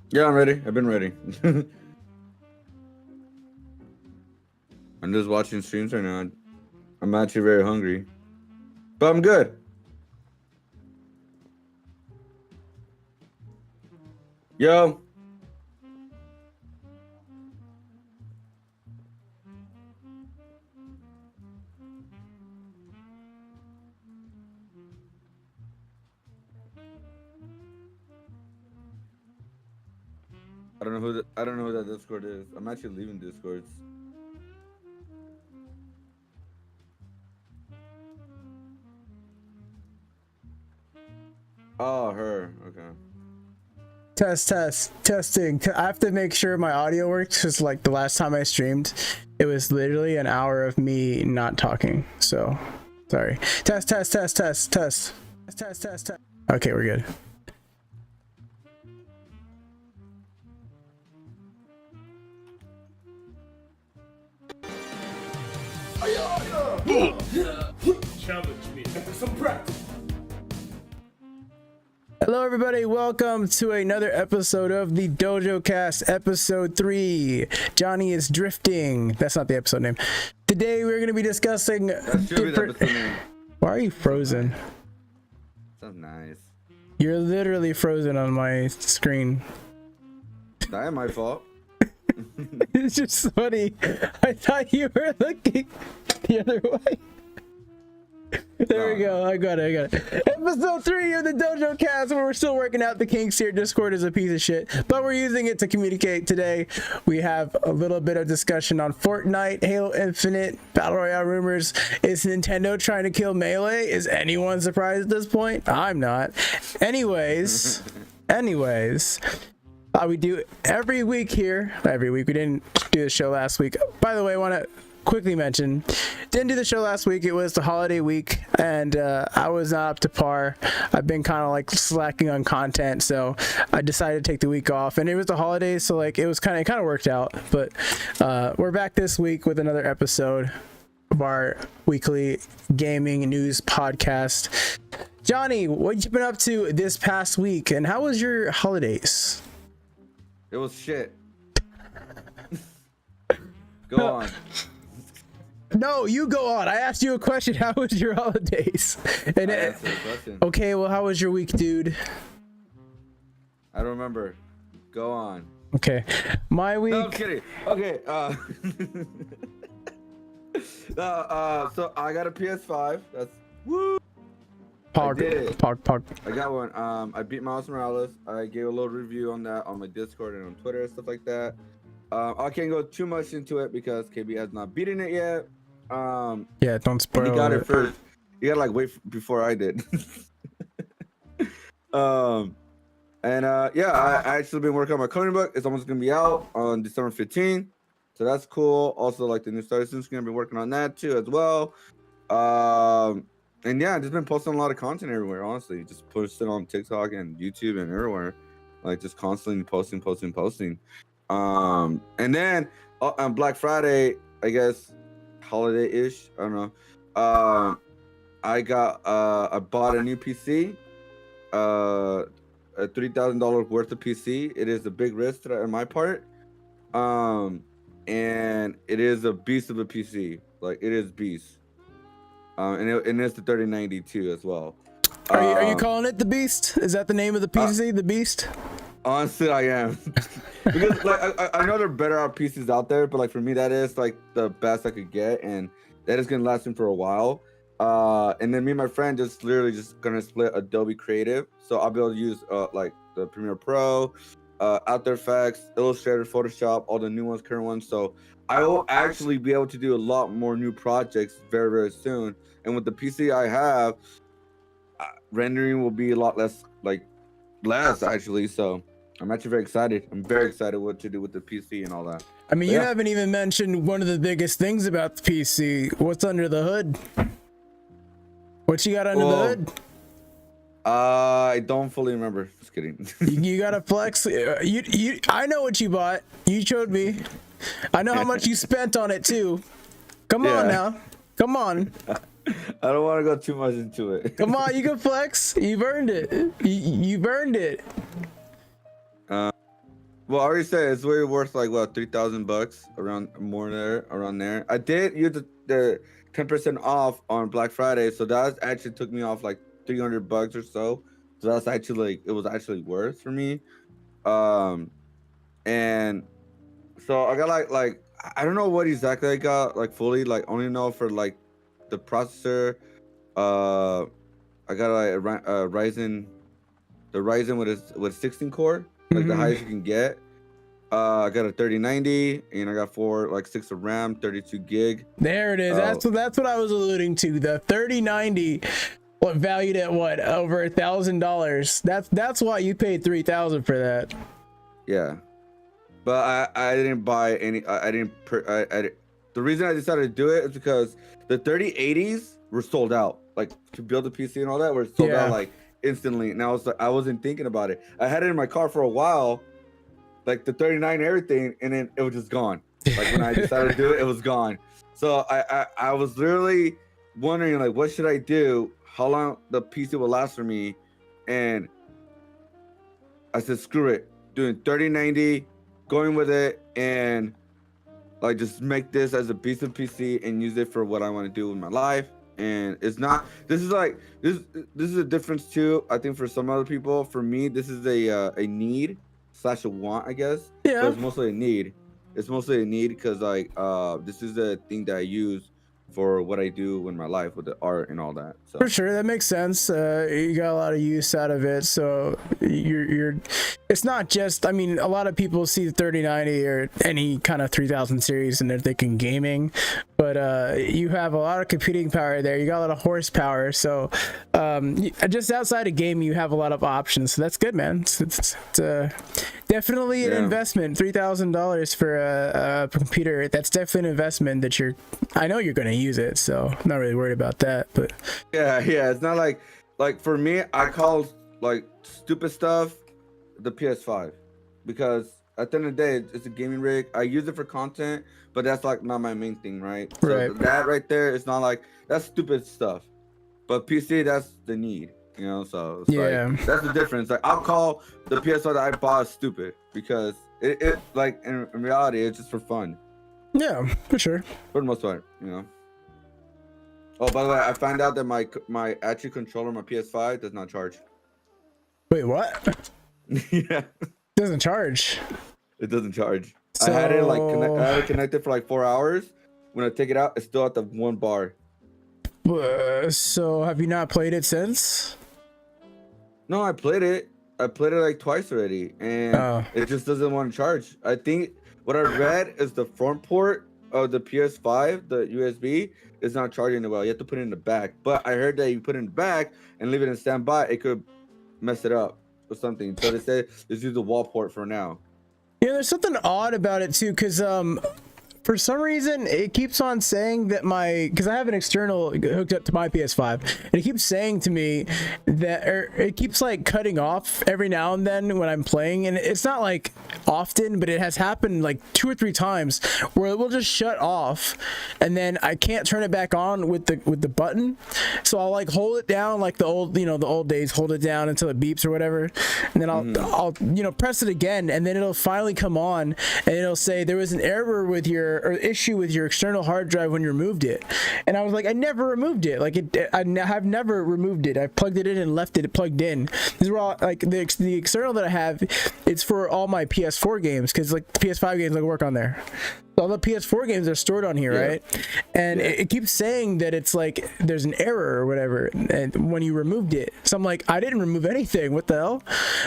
Yeah, I'm ready. I've been ready. I'm just watching streams right now. I'm actually very hungry, but I'm good. Yo, I don't know who that Discord is. I'm actually leaving Discords. Oh, her. Okay. Testing. I have to make sure my audio works because, like, the last time I streamed, it was literally an hour of me not talking. So, sorry. Test. Okay, we're good. Challenge me. Some practice. Hello, everybody. Welcome to another episode of the Dojo Cast, episode 3. Johnny is drifting. That's not the episode name. Today, we're going to be discussing different. Why are you frozen? Sounds nice. You're literally frozen on my screen. That ain't my fault. It's just funny. I thought you were looking the other way. There we go. I got it. Episode 3 of the Dojo Cast, where we're still working out the kinks here. Discord is a piece of shit, but we're using it to communicate today. We have a little bit of discussion on Fortnite, Halo Infinite, Battle Royale rumors. Is Nintendo trying to kill Melee? Is anyone surprised at this point? I'm not. Anyways, we do every week here. Every week. We didn't do the show last week. By the way, I want to quickly mention, didn't do the show last week. It was the holiday week, and I was not up to par. I've been kind of like slacking on content, so I decided to take the week off. And it was the holidays, so like it kind of worked out. But we're back this week with another episode of our weekly gaming news podcast. Johnny, what you been up to this past week, and how was your holidays? It was shit. Go on. No, you go on. I asked you a question. How was your holidays? And I answered the question. okay, well, how was your week, dude? I don't remember. Go on. Okay, my week. No, I'm kidding. Okay. So I got a PS5. That's woo. I did it. Pog. I got one. I beat Miles Morales. I gave a little review on that on my Discord and on Twitter and stuff like that. I can't go too much into it because KB has not beaten it yet. Yeah, don't spoil he got it. it first. You gotta like wait before I did. Yeah, I actually been working on my coloring book. It's almost gonna be out on December 15th, so that's cool. Also, like the new Star Student's gonna be working on that too as well. And yeah, I've just been posting a lot of content everywhere. Honestly, just posting on TikTok and YouTube and everywhere, like just constantly posting. And then on Black Friday, I guess holiday-ish, I don't know. I bought a new PC, a $3,000 worth of PC. It is a big risk on my part, and it is a beast of a PC. Like it is beast, and it's the 3090 too as well. Are you calling it the Beast? Is that the name of the PC, the Beast? Honestly, I am. Because like I know there are better pieces out there, but like for me that is like the best I could get, and that is gonna last me for a while. And then me and my friend just gonna split Adobe Creative, so I'll be able to use like the Premiere Pro, After Effects, Illustrator, Photoshop, all the new ones, current ones. So I will actually be able to do a lot more new projects very, very soon. And with the PC I have, rendering will be a lot less actually. So I'm actually very excited. I'm very excited what to do with the PC and all that. I mean, you haven't even mentioned one of the biggest things about the PC. What's under the hood? What you got under the hood? I don't fully remember. Just kidding. You got to flex. I know what you bought. You showed me. I know how much you spent on it too. Come on now. Come on. I don't want to go too much into it. Come on, you can flex. You've earned it. You've earned it. Well, I already said it's way worth like what, $3,000 around around there. I did use the 10% off on Black Friday, so that actually took me off like $300 or so. So that's actually like it was actually worth for me. Um, and so I got like I don't know what exactly I got like fully, like only know for like the processor. Uh, I got like Ryzen, the Ryzen with 16 core, like the Hmm. highest you can get. I got a 3090, and I got like 6 of RAM, 32 gig. There it is. Uh, That's what I was alluding to. The 3090, what valued at what, over $1,000. That's why you paid 3,000 for that. yeah, but I didn't buy any. I didn't. The reason I decided to do it is because the 3080s were sold out. Like to build a PC and all that were sold out Yeah. like instantly, and I was like, I wasn't thinking about it. I had it in my car for a while, like the 39 and everything, and then it was just gone. Like when I decided to do it, it was gone. So I was literally wondering like, what should I do? How long the PC will last for me? And I said, screw it, doing 3090, going with it, and like just make this as a piece of PC and use it for what I want to do with my life. And it's not. This is like this. This is a difference too. I think for some other people, for me, this is a need slash a want, I guess. Yeah. But it's mostly a need. It's mostly a need because like this is the thing that I use for what I do in my life with the art and all that. So For sure, that makes sense. You got a lot of use out of it, so you're. It's not just. I mean, a lot of people see the 3090 or any kind of 3000 series and they're thinking gaming, but you have a lot of computing power there. You got a lot of horsepower, so just outside of gaming, you have a lot of options. So that's good, man. It's definitely an investment. $3,000 for a computer. That's definitely an investment that I know you're going to use it, so I'm not really worried about that. But yeah, it's not like for me, I call like stupid stuff the PS5 because at the end of the day, it's a gaming rig. I use it for content, but that's like not my main thing, right? So Right. that right there, it's not like that's stupid stuff. But PC, that's the need, So it's like that's the difference. Like I'll call the PS5 that I bought stupid because it like in reality, it's just for fun Yeah, for sure. for the most part. Oh, by the way, I found out that my actual controller, my PS5, does not charge. Wait, what? Yeah, Doesn't charge. it doesn't charge. So... I had it like I had it connected for like 4 hours. When I take it out, it's still at the 1 bar. So have you not played it since? No, I played it. I played it like twice already, and it just doesn't want to charge. I think what I read is the front port of the PS5, the USB, is not charging it well. You have to put it in the back. But I heard that you put it in the back and leave it in standby, it could mess it up or something. So they said just use the wall port for now. Yeah, there's something odd about it too, because for some reason it keeps on saying that because I have an external hooked up to my PS5, and it keeps saying to me that it keeps like cutting off every now and then when I'm playing, and it's not like often, but it has happened like 2 or 3 times where it will just shut off and then I can't turn it back on with the button. So I'll like hold it down like the old days, hold it down until it beeps or whatever, and then I'll press it again, and then it'll finally come on and it'll say there was an error with your or issue with your external hard drive when you removed it. And I was like, I never removed it. Like I've never removed it. I plugged it in and left it plugged in. These were all like the external that I have. It's for all my PS4 games because like the PS5 games like work on there. All the PS4 games are stored on here, right? And it keeps saying that it's like there's an error or whatever, and when you removed it. So I'm like, I didn't remove anything. What the hell?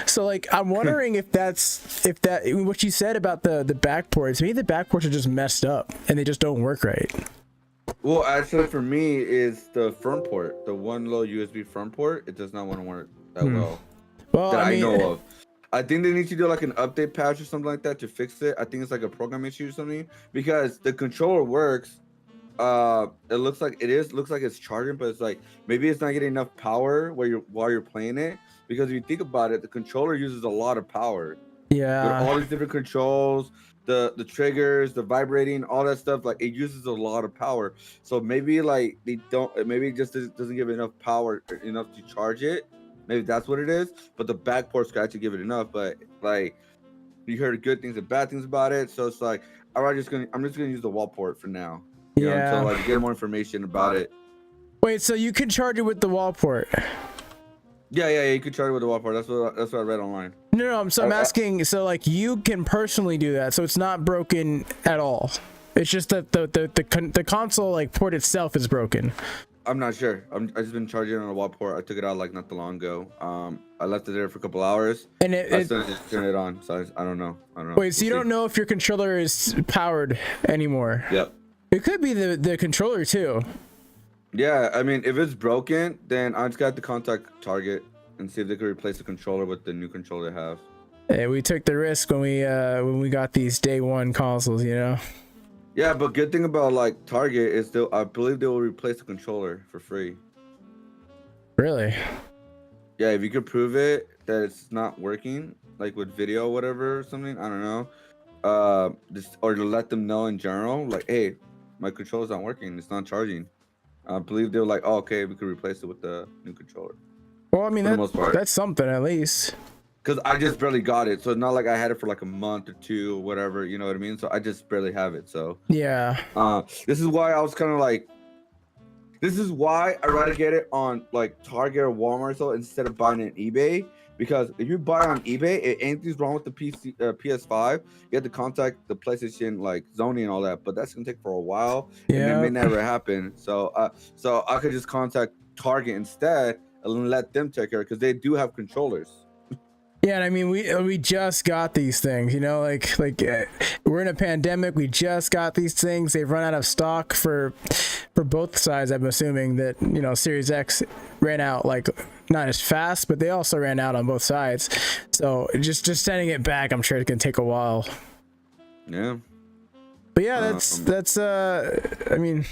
So like, I'm wondering if that what you said about the back ports. Maybe the back ports are just messed up and they just don't work right. Well, actually, for me, is the front port, the one little USB front port. It does not want to work that well. Well, that I mean, I know of. I think they need to do like an update patch or something like that to fix it. I think it's like a program issue or something because the controller works. It looks like it's charging, but it's like maybe it's not getting enough power while you're playing it. Because if you think about it, the controller uses a lot of power. Yeah. With all these different controls, the triggers, the vibrating, all that stuff, like it uses a lot of power. So maybe like maybe it just doesn't give enough power enough to charge it. Maybe that's what it is. But the back ports could actually give it enough. But like you heard good things and bad things about it. So it's like, I'm just gonna use the wall port for now. Yeah. Until I get more information about it. Wait, so you can charge it with the wall port? Yeah, you could charge it with the wall port. That's what I read online. No, I'm asking. So like, you can personally do that, so it's not broken at all. It's just that the console like port itself is broken. I'm not sure. I just been charging it on a wall port. I took it out like not too long ago. I left it there for a couple hours. And I still just turned it on. So I don't know. Wait, so you don't know if your controller is powered anymore? Yep. It could be the controller too. Yeah, I mean, if it's broken, then I just got to contact Target and see if they could replace the controller with the new controller they have. Hey, we took the risk when we got these day one consoles, you know. Yeah, but good thing about like Target is I believe they will replace the controller for free. Really? Yeah, if you could prove it that it's not working, like with video or whatever or something, I don't know. Just or to let them know in general, like, hey, my controller's not working, it's not charging. I believe they were like, oh, okay, we could replace it with the new controller. Well, I mean, that's something at least. Because I just barely got it, so it's not like I had it for like a month or two or whatever, you know what I mean? So I just barely have it. So yeah. This is why I was kind of like, this is why I rather get it on like Target or Walmart so instead of buying it on eBay. Because if you buy on eBay, if anything's wrong with the PS5, you have to contact the PlayStation like Sony and all that. But that's gonna take for a while, and it may never happen. So I could just contact Target instead and let them take care because they do have controllers. Yeah, and I mean, we just got these things, you know, like we're in a pandemic. We just got these things. They've run out of stock for both sides. I'm assuming that, you know, Series X ran out like not as fast, but they also ran out on both sides. So just sending it back, I'm sure it can take a while. Yeah. But yeah, that's I mean,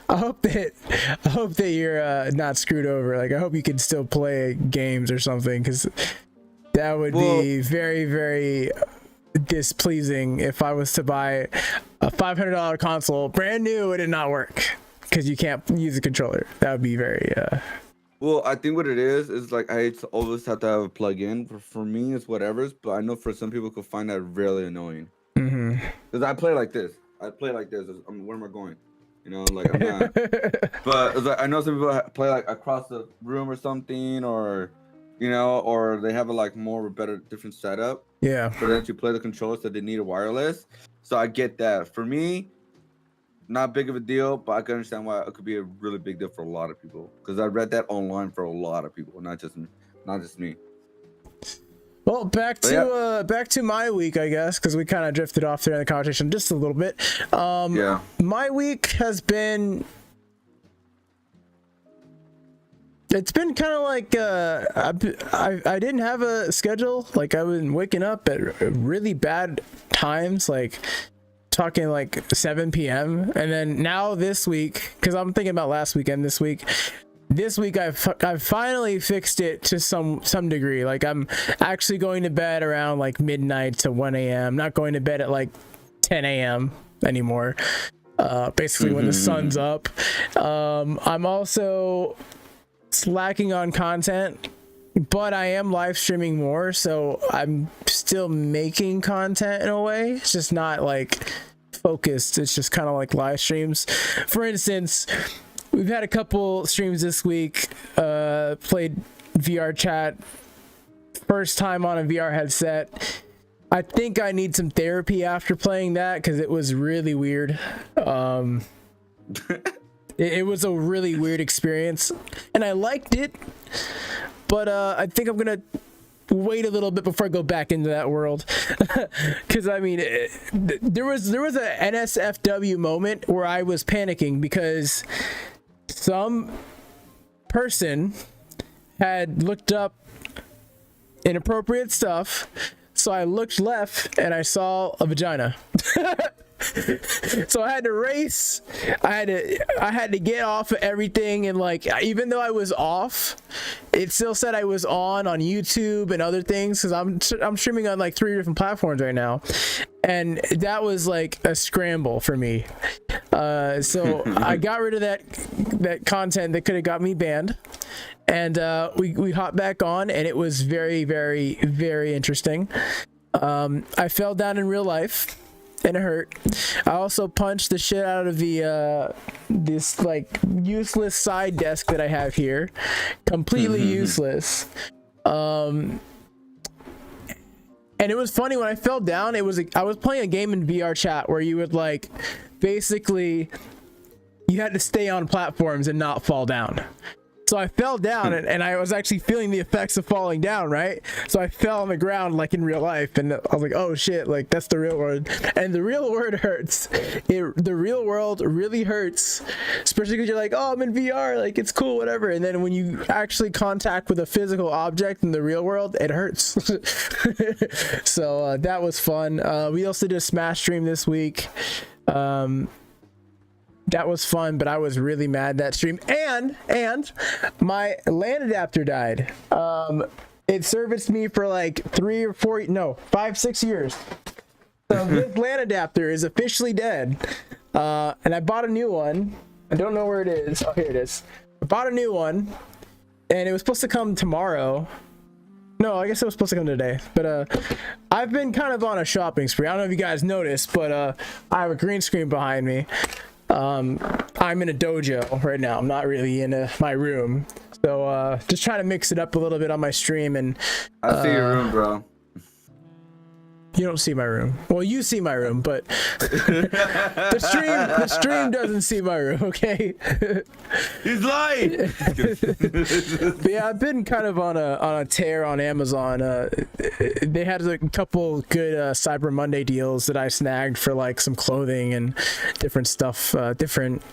I hope that you're not screwed over. Like, I hope you can still play games or something, because that would be very, very displeasing if I was to buy a $500 console brand new and it not work because you can't use a controller. That would be very Well, I think what it is like I always have to have a plug-in. For me, it's whatever's, but I know for some people could find that really annoying. Because I play like this. Where am I going? You know, like I'm not. But it's like, I know some people play like across the room or something, or you know, or they have a like more better different setup. Yeah. For them to play the controllers, so they need a wireless. So I get that. For me, not big of a deal, but I can understand why it could be a really big deal for a lot of people. Because I read that online for a lot of people, not just me. Well, back to my week, I guess, because we kind of drifted off there in the conversation just a little bit. Yeah. My week has been. It's been kind of like I didn't have a schedule. Like, I've been waking up at really bad times, like talking like 7 p.m. And then now this week, because I'm thinking about last weekend, this week I've finally fixed it to some degree. Like, I'm actually going to bed around like midnight to 1 a.m. Not going to bed at like 10 a.m. anymore. Basically when the sun's up. I'm also slacking on content, but I am live streaming more, so I'm still making content in a way. It's just not like focused. It's just kind of like live streams. For instance, we've had a couple streams this week. Played VR chat. First time on a VR headset. I think I need some therapy after playing that because it was really weird. It was a really weird experience, and I liked it. But I think I'm gonna wait a little bit before I go back into that world, because I mean, there was a NSFW moment where I was panicking because some person had looked up inappropriate stuff, so I looked left and I saw a vagina. So I had to race. I had to get off of everything, and like, even though I was off, it still said I was on YouTube and other things, because I'm streaming on like 3 different platforms right now, and that was like a scramble for me. So I got rid of that content that could have got me banned, and we hopped back on, and it was very, very, very interesting. I fell down in real life and it hurt. I also punched the shit out of the this like useless side desk that I have here. Completely useless. And it was funny when I fell down. I was playing a game in VR chat where you would like basically you had to stay on platforms and not fall down. So I fell down and I was actually feeling the effects of falling down, right? So I fell on the ground like in real life, and I was like, oh shit, like that's the real world. And the real world hurts. The real world really hurts, especially because you're like, oh, I'm in VR, like it's cool, whatever. And then when you actually contact with a physical object in the real world, it hurts. So that was fun. We also did a Smash stream this week. That was fun, but I was really mad that stream. And my LAN adapter died. It serviced me for like 5, 6 years. So this LAN adapter is officially dead. And I bought a new one. I don't know where it is. Oh, here it is. I bought a new one, and it was supposed to come tomorrow. No, I guess it was supposed to come today. But I've been kind of on a shopping spree. I don't know if you guys noticed, but I have a green screen behind me. I'm in a dojo right now. I'm not really in my room, so just trying to mix it up a little bit on my stream. And I see your room, bro. You don't see my room. Well, you see my room, but the stream doesn't see my room. Okay. He's lying. But yeah, I've been kind of on a tear on Amazon. They had a couple good Cyber Monday deals that I snagged for like some clothing and different stuff, different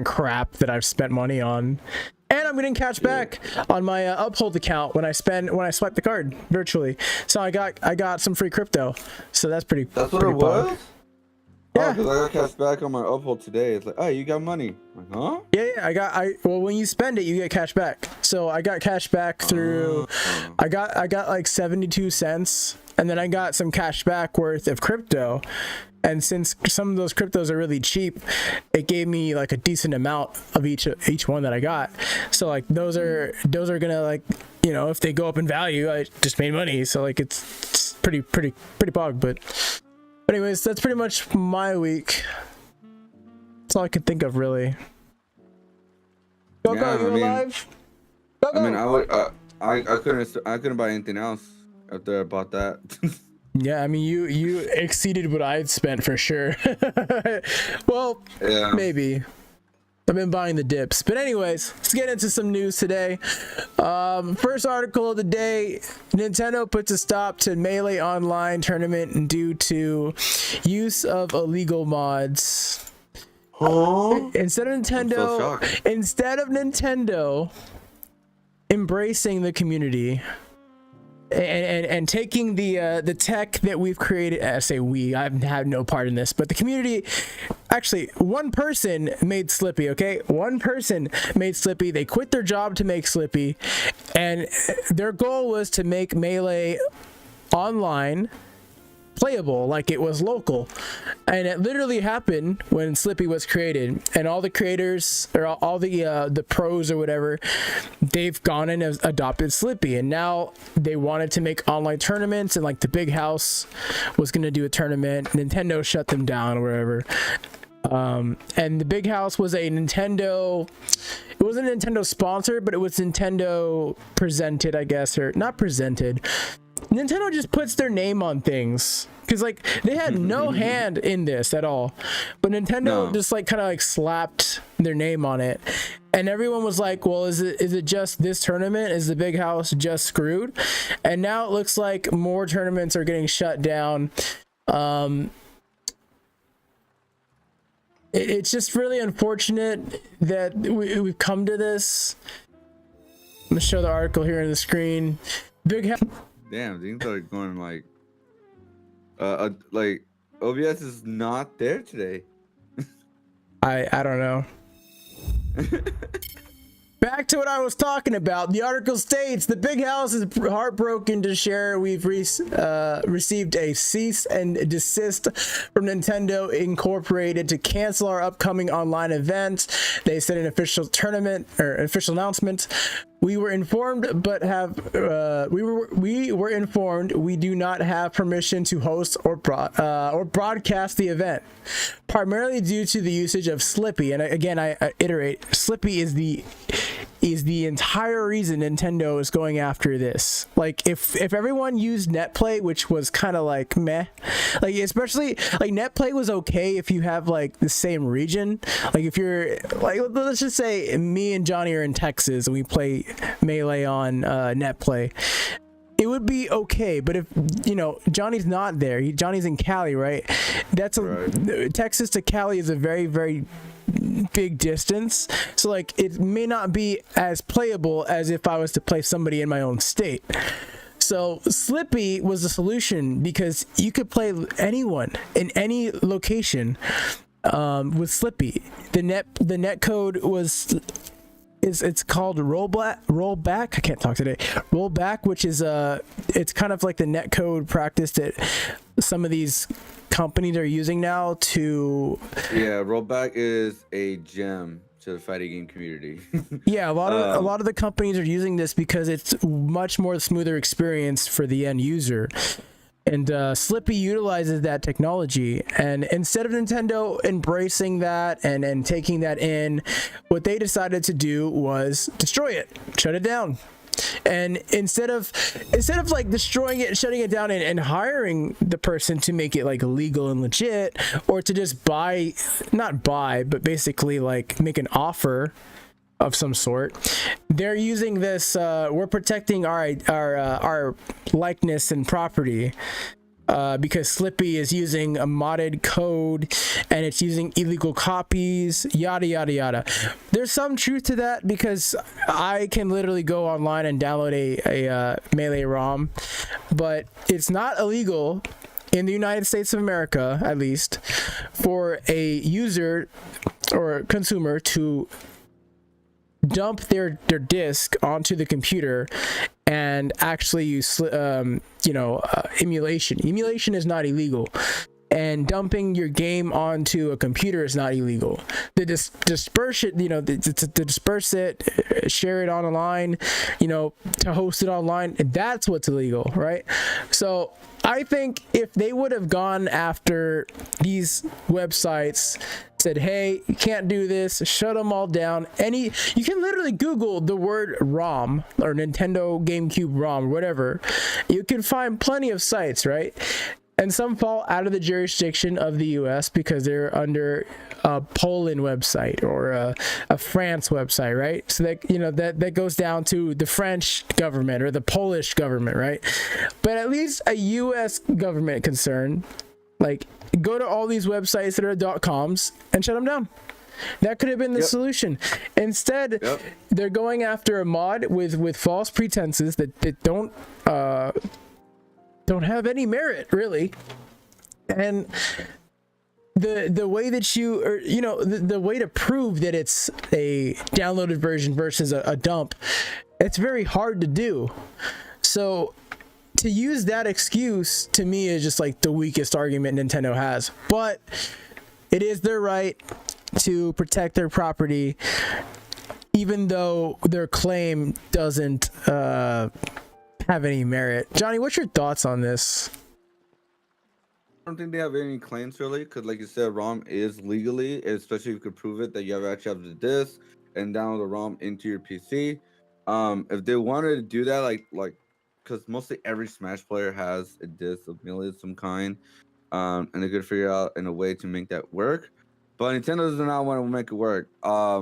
crap that I've spent money on. And I'm getting cash back on my Uphold account when I swipe the card virtually. So I got some free crypto. So that's pretty. That's what pretty it was. Fun. Yeah, because I got cash back on my Uphold today. It's like, oh, you got money. I'm like, huh? Yeah. Well, when you spend it, you get cash back. So I got cash back through. I got like 72 cents, and then I got some cash back worth of crypto. And since some of those cryptos are really cheap, it gave me like a decent amount of each one that I got. So like those are gonna, like, you know, if they go up in value, I just made money. So like it's pretty pog. But anyways, that's pretty much my week. That's all I could think of, really. Go, you alive? Go. I mean, I couldn't buy anything else after I bought that. Yeah, I mean, you exceeded what I'd spent for sure. Well, yeah. Maybe. I've been buying the dips. But anyways, let's get into some news today. First article of the day: Nintendo puts a stop to Melee Online tournament due to use of illegal mods. Huh? Instead of Nintendo embracing the community and taking the tech that we've created. I say we, I've had no part in this, but the community, actually one person made Slippy. Okay, one person made Slippy. They quit their job to make Slippy, and their goal was to make Melee Online playable like it was local. And it literally happened when Slippy was created, and all the creators, or all the pros or whatever, they've gone and adopted Slippy, and now they wanted to make online tournaments, and like the Big House was going to do a tournament. Nintendo shut them down or whatever. And the Big House was a Nintendo, it wasn't a Nintendo sponsor, but it was Nintendo presented, I guess, or not presented. Nintendo just puts their name on things, because like they had no hand in this at all, but Nintendo just like kind of like slapped their name on it, and everyone was like, well, is it just this tournament? Is the Big House just screwed? And now it looks like more tournaments are getting shut down. It's just really unfortunate that we've come to this. I'm gonna show the article here on the screen. Big House. Damn, things are going like OBS is not there today. I don't know. Back to what I was talking about. The article states the Big House is heartbroken to share we've received a cease and desist from Nintendo Incorporated to cancel our upcoming online event. They said an official tournament or official announcement. We were informed, but we were informed we do not have permission to host or broadcast the event, primarily due to the usage of Slippy. And again, I iterate, Slippy is the entire reason Nintendo is going after this. Like, if everyone used NetPlay, which was kind of like meh, like especially like NetPlay was okay if you have like the same region. Like if you're like, let's just say me and Johnny are in Texas and we play Melee on NetPlay, it would be okay. But if Johnny's not there, Johnny's in Cali, right? That's right. Texas to Cali is a very, very big distance, so like it may not be as playable as if I was to play somebody in my own state. So Slippy was the solution, because you could play anyone in any location with Slippy. The net code it's called rollback. I can't talk today. Rollback, which is it's kind of like the net code practice that some of these companies are using now to. Yeah, rollback is a gem to the fighting game community. Yeah, a lot of the companies are using this because it's much more smoother experience for the end user. And Slippy utilizes that technology, and instead of Nintendo embracing that and taking that in, what they decided to do was destroy it, shut it down. And instead of like destroying it, shutting it down, and hiring the person to make it like legal and legit, or to just not buy, but basically like make an offer of some sort, they're using this. We're protecting our likeness and property. Because Slippy is using a modded code and it's using illegal copies, yada yada yada. There's some truth to that, because I can literally go online and download a Melee ROM, but it's not illegal in the United States of America, at least, for a user or consumer to dump their disk onto the computer and actually use emulation. Emulation is not illegal, and dumping your game onto a computer is not illegal. The disperse it, to disperse it, share it online, to host it online, that's what's illegal, right? So I think if they would have gone after these websites, said, hey, you can't do this, shut them all down. You can literally Google the word ROM or Nintendo GameCube ROM, whatever. You can find plenty of sites, right? And some fall out of the jurisdiction of the US because they're under a Poland website or a France website, right? So that goes down to the French government or the Polish government, right? But at least a US government concern, like, go to all these websites that are .coms and shut them down. That could have been the solution. Instead, they're going after a mod with false pretenses that don't have any merit, really. And the way that the way to prove that it's a downloaded version versus a dump, it's very hard to do. So to use that excuse, to me, is just like the weakest argument Nintendo has. But it is their right to protect their property, even though their claim doesn't have any merit. Johnny, what's your thoughts on this? I don't think they have any claims, really, because like you said, ROM is legally, especially if you could prove it that you actually have the disc and download the ROM into your PC. If they wanted to do that, like because mostly every Smash player has a disc of Melee of some kind, and they could figure out in a way to make that work. But Nintendo does not want to make it work. I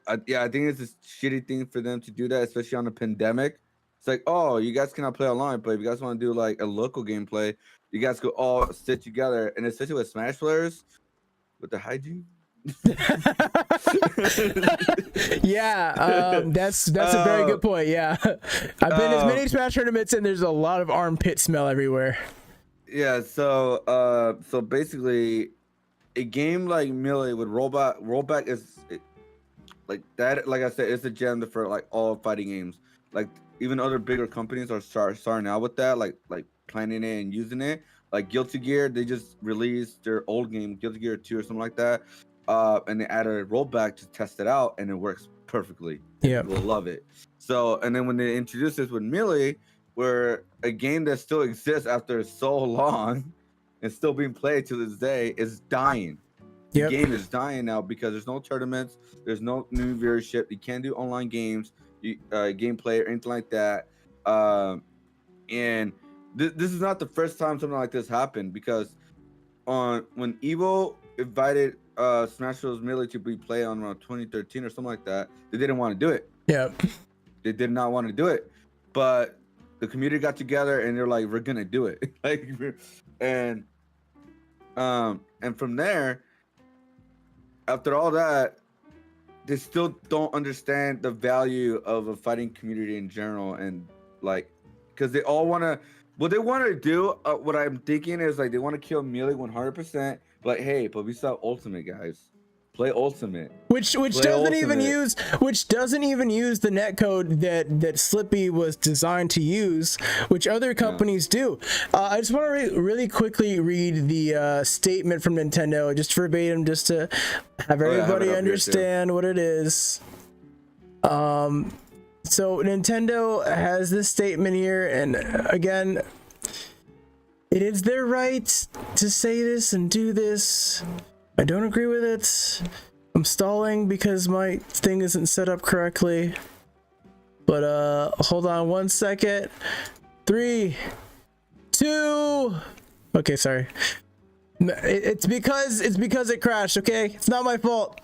think it's a shitty thing for them to do that, especially on a pandemic. It's like, oh, you guys cannot play online, but if you guys want to do like a local gameplay, you guys could all sit together, and especially with Smash players, with the hygiene. Yeah, that's a very good point. Yeah, I've been as many Smash tournaments, and there's a lot of armpit smell everywhere. Yeah, so basically, a game like Melee with rollback is like that. Like I said, it's a gem for like all fighting games. Like even other bigger companies are starting out with that, like planning it and using it. Like Guilty Gear, they just released their old game, Guilty Gear 2 or something like that. And they added a rollback to test it out, and it works perfectly. Yeah, we'll love it. So, and then when they introduced this with Melee, where a game that still exists after so long and still being played to this day is dying. Yep. The game is dying now because there's no tournaments, there's no new viewership. You can't do online games, gameplay or anything like that. And this is not the first time something like this happened, because when Evo invited Smash Bros. Melee to be played on around 2013 or something like that, they didn't want to do it. Yep. They did not want to do it, but the community got together and they're like, we're gonna do it. and from there, after all that, they still don't understand the value of a fighting community in general, and like, because they all want to, what they want to do, what I'm thinking is like they want to kill Melee 100%. Like, hey, but we saw Ultimate, guys. Play Ultimate. Which doesn't even use the netcode that Slippy was designed to use, which other companies do. I just want to really quickly read the statement from Nintendo, just verbatim, just to have everybody understand what it is. So Nintendo has this statement here, and again, it is their right to say this and do this. I don't agree with it. I'm stalling because my thing isn't set up correctly. But hold on one second. 3, 2. Okay, sorry. It's because it crashed, okay? It's not my fault.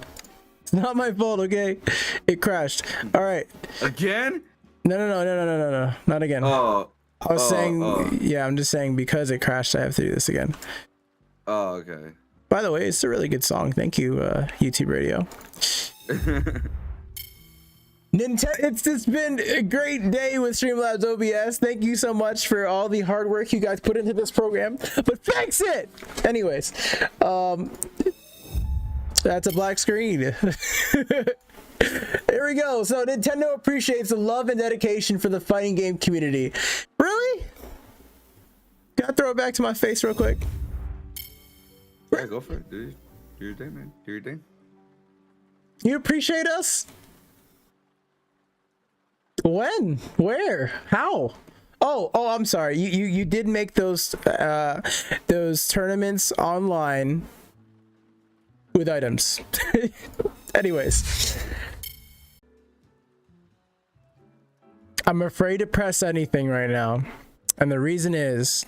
It's not my fault, okay? It crashed. All right. Again? No. Not again. Oh. I was saying, yeah, I'm just saying because it crashed, I have to do this again. Oh, okay. By the way, it's a really good song. Thank you, YouTube Radio. It's been a great day with Streamlabs OBS. Thank you so much for all the hard work you guys put into this program. But fix it! Anyways, that's a black screen. There we go. So Nintendo appreciates the love and dedication for the fighting game community. Really? Can I throw it back to my face real quick? Yeah, go for it, dude. Do your thing, man. Do your thing. You appreciate us? When? Where? How? Oh, I'm sorry. You did make those tournaments online with items. Anyways, I'm afraid to press anything right now, and the reason is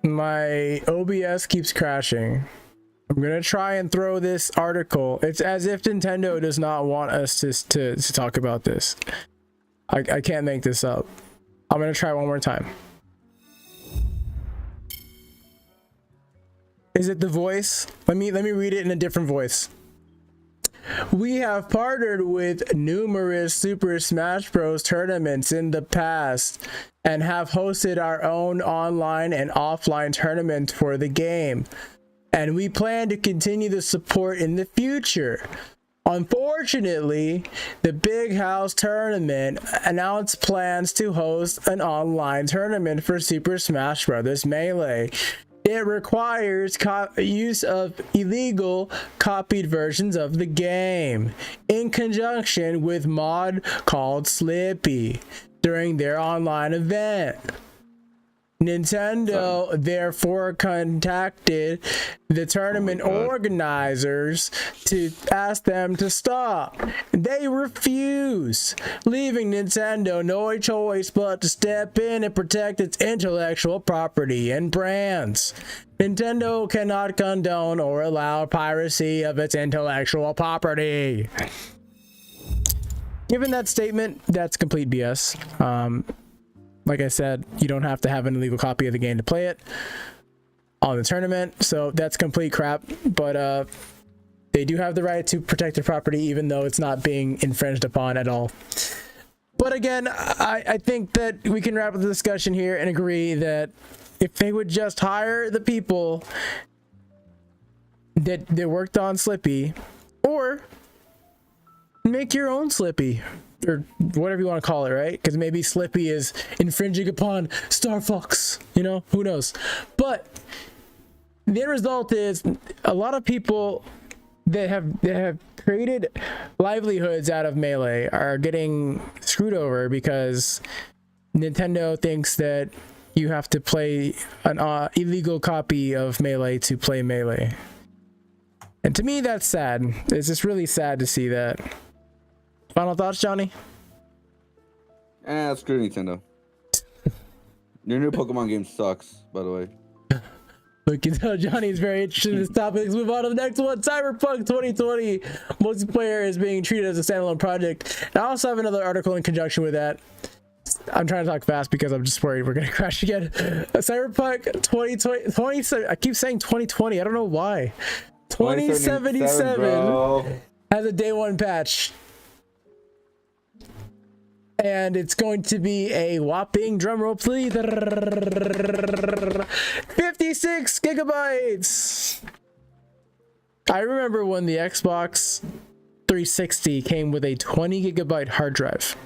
my OBS keeps crashing. I'm gonna try and throw this article. It's as if Nintendo does not want us to talk about this. I can't make this up. I'm gonna try one more time. Is it the voice? Let me read it in a different voice. We have partnered with numerous Super Smash Bros. Tournaments in the past and have hosted our own online and offline tournament for the game. And we plan to continue the support in the future. Unfortunately, the Big House Tournament announced plans to host an online tournament for Super Smash Bros. Melee. It requires use of illegal copied versions of the game in conjunction with mod called Slippy during their online event. Nintendo therefore contacted the tournament organizers to ask them to stop. They refuse, leaving Nintendo no choice but to step in and protect its intellectual property and brands. Nintendo cannot condone or allow piracy of its intellectual property. Given that statement, that's complete BS. Like I said, you don't have to have an illegal copy of the game to play it on the tournament, so that's complete crap. But they do have the right to protect their property, even though it's not being infringed upon at all. But again, I think that we can wrap up the discussion here and agree that if they would just hire the people that worked on Slippy, or make your own Slippy, or whatever you want to call it, right? Because maybe Slippy is infringing upon Star Fox, you know, who knows? But the end result is a lot of people that have created livelihoods out of Melee are getting screwed over because Nintendo thinks that you have to play an illegal copy of Melee to play Melee. And to me, that's sad. It's just really sad to see that. Final thoughts, Johnny? Screw Nintendo. Your new Pokemon game sucks, by the way. We can tell Johnny is very interested in this topic. Let's move on to the next one. Cyberpunk 2020 multiplayer is being treated as a standalone project. And I also have another article in conjunction with that. I'm trying to talk fast because I'm just worried we're going to crash again. Cyberpunk 2020, I keep saying 2020. I don't know why. 2077 has a day one patch. And it's going to be a whopping, drumroll please, 56 gigabytes. I remember when the Xbox 360 came with a 20 gigabyte hard drive.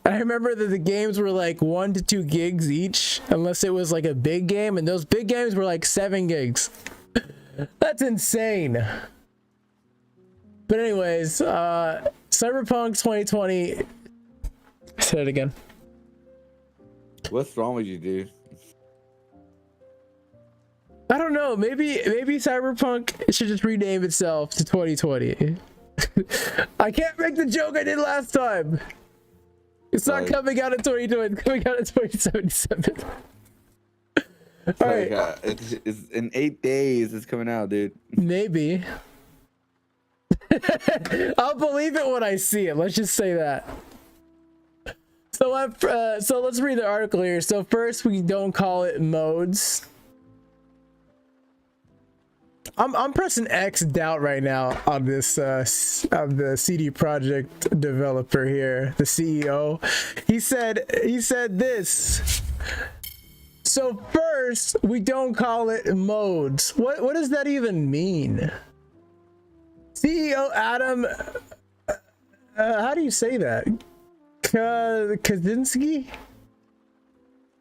I remember that the games were like 1 to 2 gigs each, unless it was like a big game, and those big games were like 7 gigs. That's insane. But anyways, Cyberpunk 2020. Say it again. What's wrong with you, dude? I don't know. Maybe Cyberpunk should just rename itself to 2020. I can't make the joke I did last time. It's not coming out in 2020. It's coming out in 2077. All right. It's in 8 days. It's coming out, dude. Maybe. I'll believe it when I see it. Let's just say that. So let's read the article here. So first, we don't call it modes. I'm pressing X doubt right now on this of the CD Projekt developer here, the CEO. He said this. So first, we don't call it modes. What does that even mean? CEO Adam, how do you say that? Kaczynski?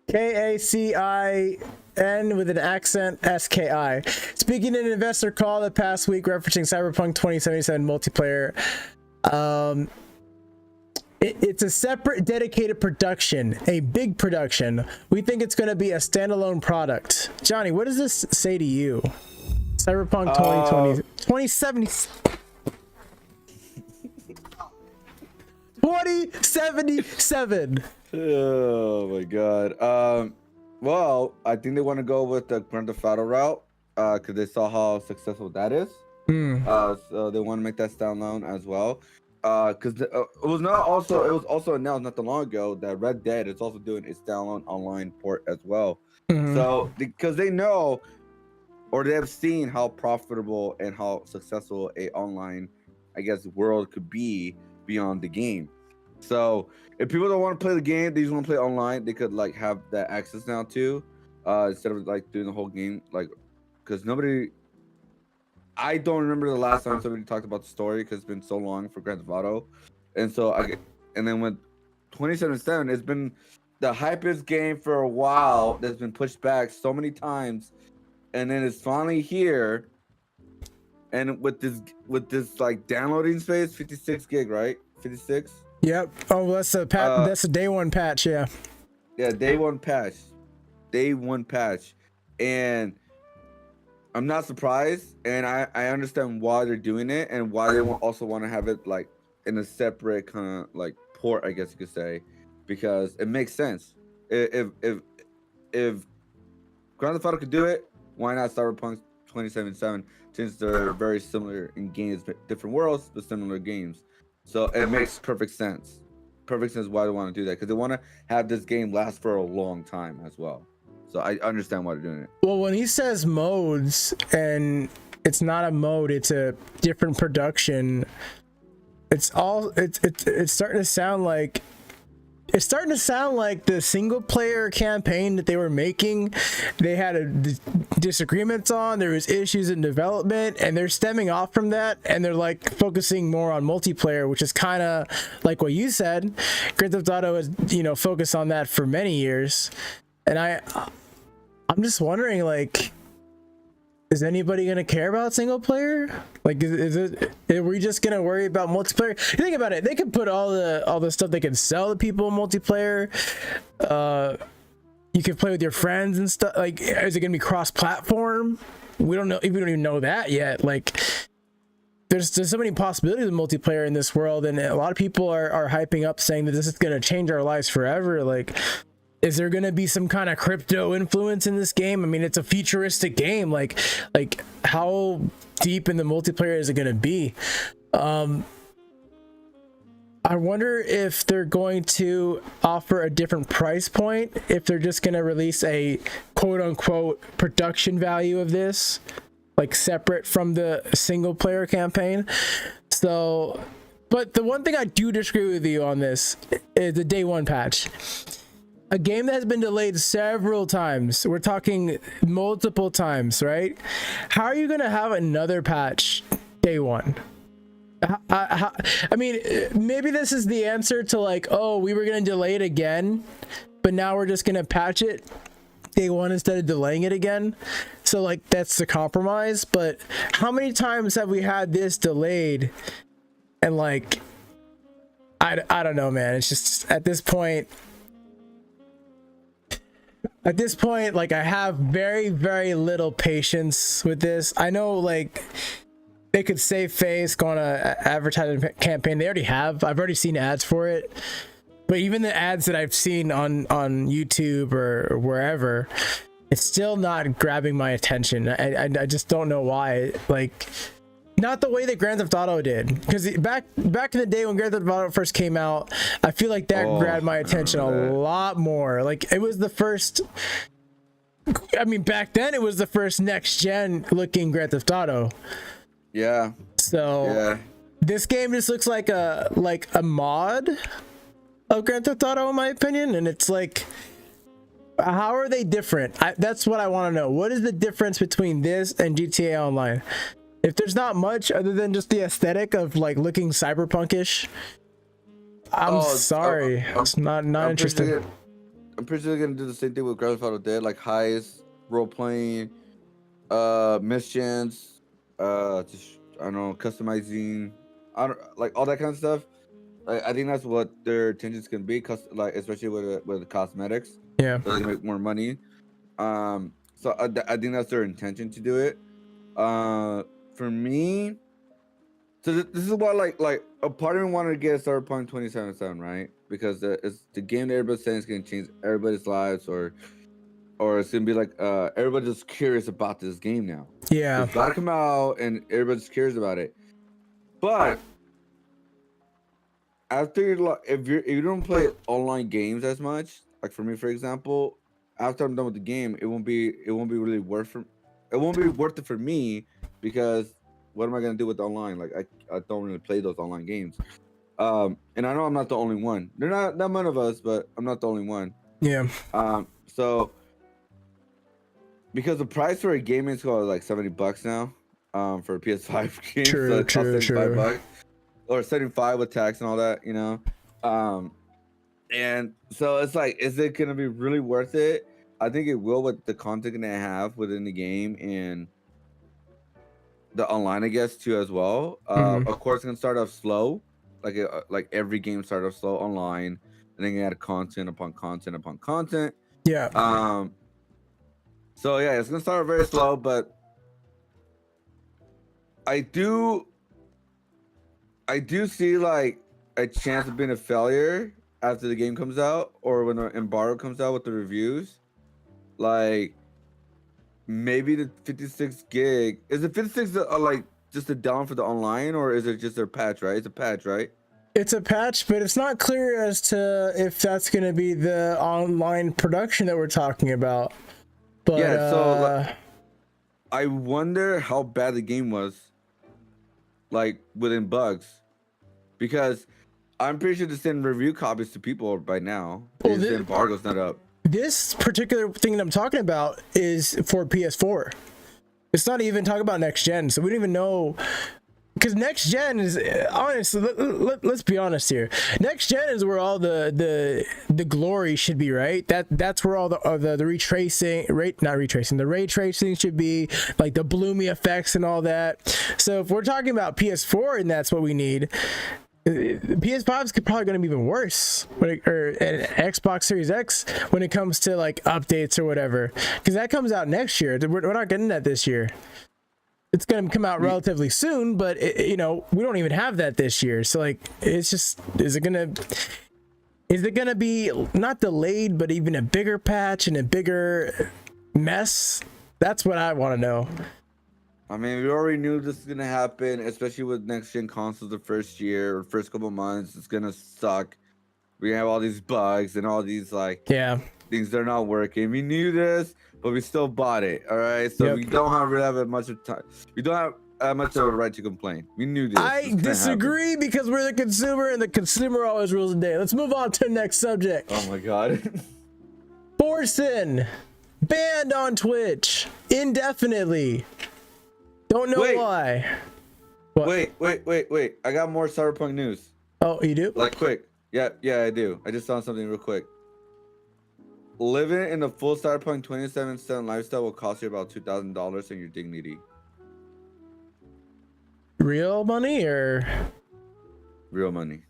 K-A-C-I-N with an accent, S-K-I. Speaking in an investor call the past week referencing Cyberpunk 2077 multiplayer, it's a separate dedicated production, a big production. We think it's going to be a standalone product. Johnny, what does this say to you? Cyberpunk 2020, 2070. 2077. Oh my god. Well, I think they want to go with the Grand Theft Auto route because they saw how successful that is. So they want to make that standalone as well. Because it was also announced not too long ago that Red Dead is also doing a standalone online port as well. So because they know, or they have seen how profitable and how successful a online, I guess, world could be beyond the game. So if people don't want to play the game, they just want to play online, they could like have that access now too, instead of like doing the whole game, like, because I don't remember the last time somebody talked about the story because it's been so long for Grand Theft Auto. And so and then with 2077, it's been the hypest game for a while that's been pushed back so many times, and then it's finally here. And with this like downloading space, 56 gig, right? 56. Yep. Oh, that's a that's a day one patch. Yeah. Yeah, day one patch. And I'm not surprised, and I understand why they're doing it and why they also want to have it like in a separate kind of like port, I guess you could say, because it makes sense. If Grand Theft Auto could do it, why not Cyberpunk 2077? Since they're very similar in games, different worlds, but similar games. So it makes perfect sense. Perfect sense why they want to do that, because they want to have this game last for a long time as well. So I understand why they're doing it. Well, when he says modes, and it's not a mode, it's a different production. It's starting to sound like the single player campaign that they were making. They had disagreements on. There was issues in development, and they're stemming off from that, and they're like focusing more on multiplayer, which is kind of like what you said. Grand Theft Auto has focused on that for many years, and I'm just wondering, like, is anybody gonna care about single player? Like, are we just gonna worry about multiplayer? You think about it, they could put all the stuff they can sell to people in multiplayer. You can play with your friends and stuff. Like, is it gonna be cross-platform? We don't know. We don't even know that yet. Like, there's so many possibilities of multiplayer in this world, and a lot of people are hyping up saying that this is gonna change our lives forever. Like, is there gonna be some kind of crypto influence in this game? I mean, it's a futuristic game. Like how deep in the multiplayer is it gonna be? I wonder if they're going to offer a different price point, if they're just going to release a quote unquote production value of this, like separate from the single player campaign. So, but the one thing I do disagree with you on this is the day one patch. A game that has been delayed several times, we're talking multiple times, right? How are you going to have another patch day one? I mean, maybe this is the answer to like, oh, we were going to delay it again, but now we're just going to patch it day one instead of delaying it again. So like, that's the compromise. But how many times have we had this delayed? And like, I don't know, man. It's just at this point, like, I have very, very little patience with this. I know, like, they could save face, go on a advertising campaign. They already have. I've already seen ads for it. But even the ads that I've seen on YouTube or wherever, it's still not grabbing my attention. I just don't know why. Like, not the way that Grand Theft Auto did. Because back in the day when Grand Theft Auto first came out, I feel like that grabbed my attention a lot more. Like, it was the first... I mean, back then it was the first next-gen looking Grand Theft Auto. Yeah. So this game just looks like a mod of Grand Theft Auto, in my opinion, and it's like, how are they different? That's what I want to know. What is the difference between this and GTA Online? If there's not much other than just the aesthetic of like looking cyberpunkish, I'm sorry, it's not interesting. I'm pretty sure they're gonna do the same thing with Grand Theft Auto did, like heist, role playing, missions. Just, I don't know, customizing, like all that kind of stuff. I think that's what their intentions can be, like especially with the cosmetics. Yeah, so they can make more money. So I think that's their intention to do it. For me, so this is why like a part of me wanted to get Cyberpunk 2077, right? Because it's the game that everybody's saying is gonna change everybody's lives, or it's gonna be like everybody's just curious about this game now. Yeah, it's gotta come out and everybody's curious about it. But after if you don't play online games as much, like for me, for example, after I'm done with the game, it won't be really worth it for me, because what am I gonna do with online? Like I don't really play those online games. And I know I'm not the only one. They're not many of us, but I'm not the only one. Yeah. So because the price for a game is called like $70 now, for a PS5 game. True, so true. $75, or 75 with tax and all that, you know. And so it's like, is it gonna be really worth it? I think it will, with the content that I have within the game and the online, I guess, too, as well. Of course, it's gonna start off slow, like every game started off slow online, and then you add content upon content upon content. Yeah. So yeah, it's gonna start very slow, but I do see like a chance of being a failure after the game comes out, or when the embargo comes out with the reviews. Like, maybe the 56 gig, is it 56 like just a down for the online, or is it just their patch? Right, it's a patch, right? It's a patch, but it's not clear as to if that's going to be the online production that we're talking about. But yeah, so I wonder how bad the game was, like within bugs, because I'm pretty sure they send review copies to people by now. Well, the embargo's not up. This particular thing that I'm talking about is for PS4. It's not even talking about next gen, so we don't even know because next gen is honestly, let's be honest here. Next gen is where all the glory should be, right? That's where all the the ray tracing should be, like the bloomy effects and all that. So if we're talking about PS4 and that's what we need, PS5 is probably going to be even worse, or an Xbox Series X when it comes to like updates or whatever, because that comes out next year. We're not getting that this year. It's going to come out relatively soon, but we don't even have that this year. So like, it's just, is it going to be not delayed, but even a bigger patch and a bigger mess? That's what I want to know. I mean, we already knew this was gonna happen, especially with next gen consoles. The first year or first couple months, it's gonna suck. We have all these bugs and all these things that are not working. We knew this, but we still bought it. All right, so we don't have much of time. We don't have much of a right to complain. We knew this. I disagree because we're the consumer, and the consumer always rules the day. Let's move on to the next subject. Oh my god. Forsen banned on Twitch indefinitely. Don't know why. What? Wait. I got more Cyberpunk news. Oh, you do? Like quick. Yeah, I do. I just saw something real quick. Living in the full Cyberpunk 2077 lifestyle will cost you about $2,000 and your dignity. Real money or? Real money.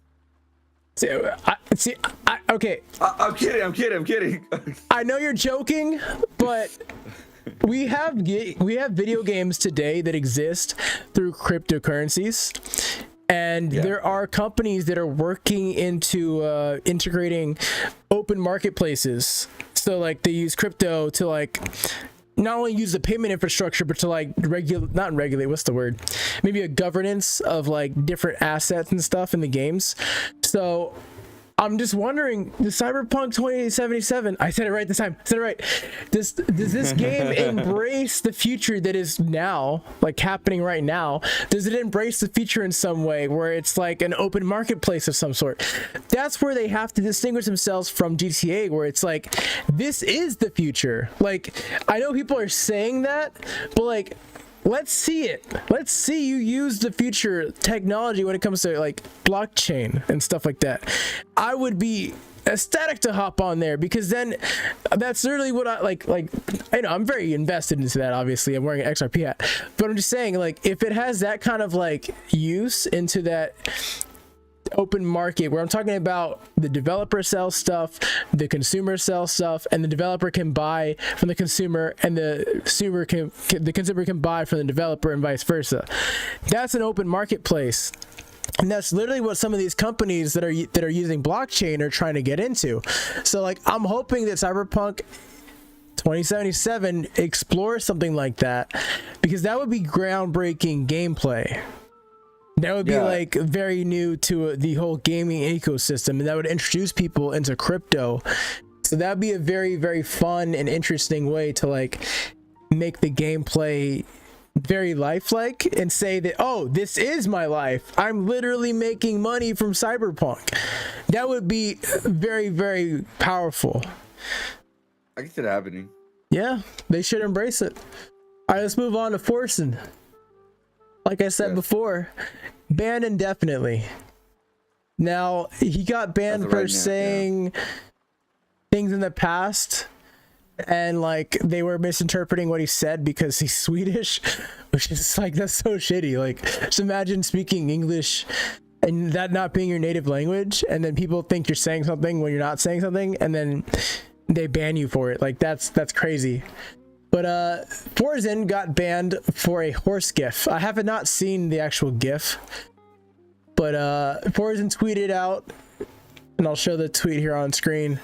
Okay. I'm kidding. I know you're joking, but we have video games today that exist through cryptocurrencies, and there are companies that are working into integrating open marketplaces. So like they use crypto to like not only use the payment infrastructure, but to like regulate, what's the word? Maybe a governance of like different assets and stuff in the games. So I'm just wondering, does Cyberpunk 2077, I said it right this time, does this game embrace the future that is now, like happening right now? Does it embrace the future in some way where it's like an open marketplace of some sort? That's where they have to distinguish themselves from GTA, where it's like, this is the future. Like, I know people are saying that, but like, let's see it. Let's see you use the future technology when it comes to like blockchain and stuff like that. I would be ecstatic to hop on there, because then that's literally what I like. I know I'm very invested into that. Obviously, I'm wearing an XRP hat, but I'm just saying, like, if it has that kind of like use into that open market where I'm talking about the developer sells stuff, the consumer sells stuff, and the developer can buy from the consumer, and the consumer can buy from the developer, and vice versa. That's an open marketplace. And that's literally what some of these companies that are using blockchain are trying to get into. So like, I'm hoping that Cyberpunk 2077 explores something like that, because that would be groundbreaking gameplay. That would be like very new to the whole gaming ecosystem, and that would introduce people into crypto. So that'd be a very, very fun and interesting way to like make the gameplay very lifelike and say that, oh, this is my life. I'm literally making money from Cyberpunk. That would be very, very powerful. I can see that happening. Yeah, they should embrace it. All right, let's move on to Forsen. Like I said before, banned indefinitely. Now, he got banned for saying things in the past, and like they were misinterpreting what he said because he's Swedish, which is like, that's so shitty. Like, just imagine speaking English and that not being your native language, and then people think you're saying something when you're not saying something, and then they ban you for it. Like, that's crazy. But Forsen got banned for a horse gif. I have not seen the actual gif, but Forsen tweeted out, and I'll show the tweet here on screen.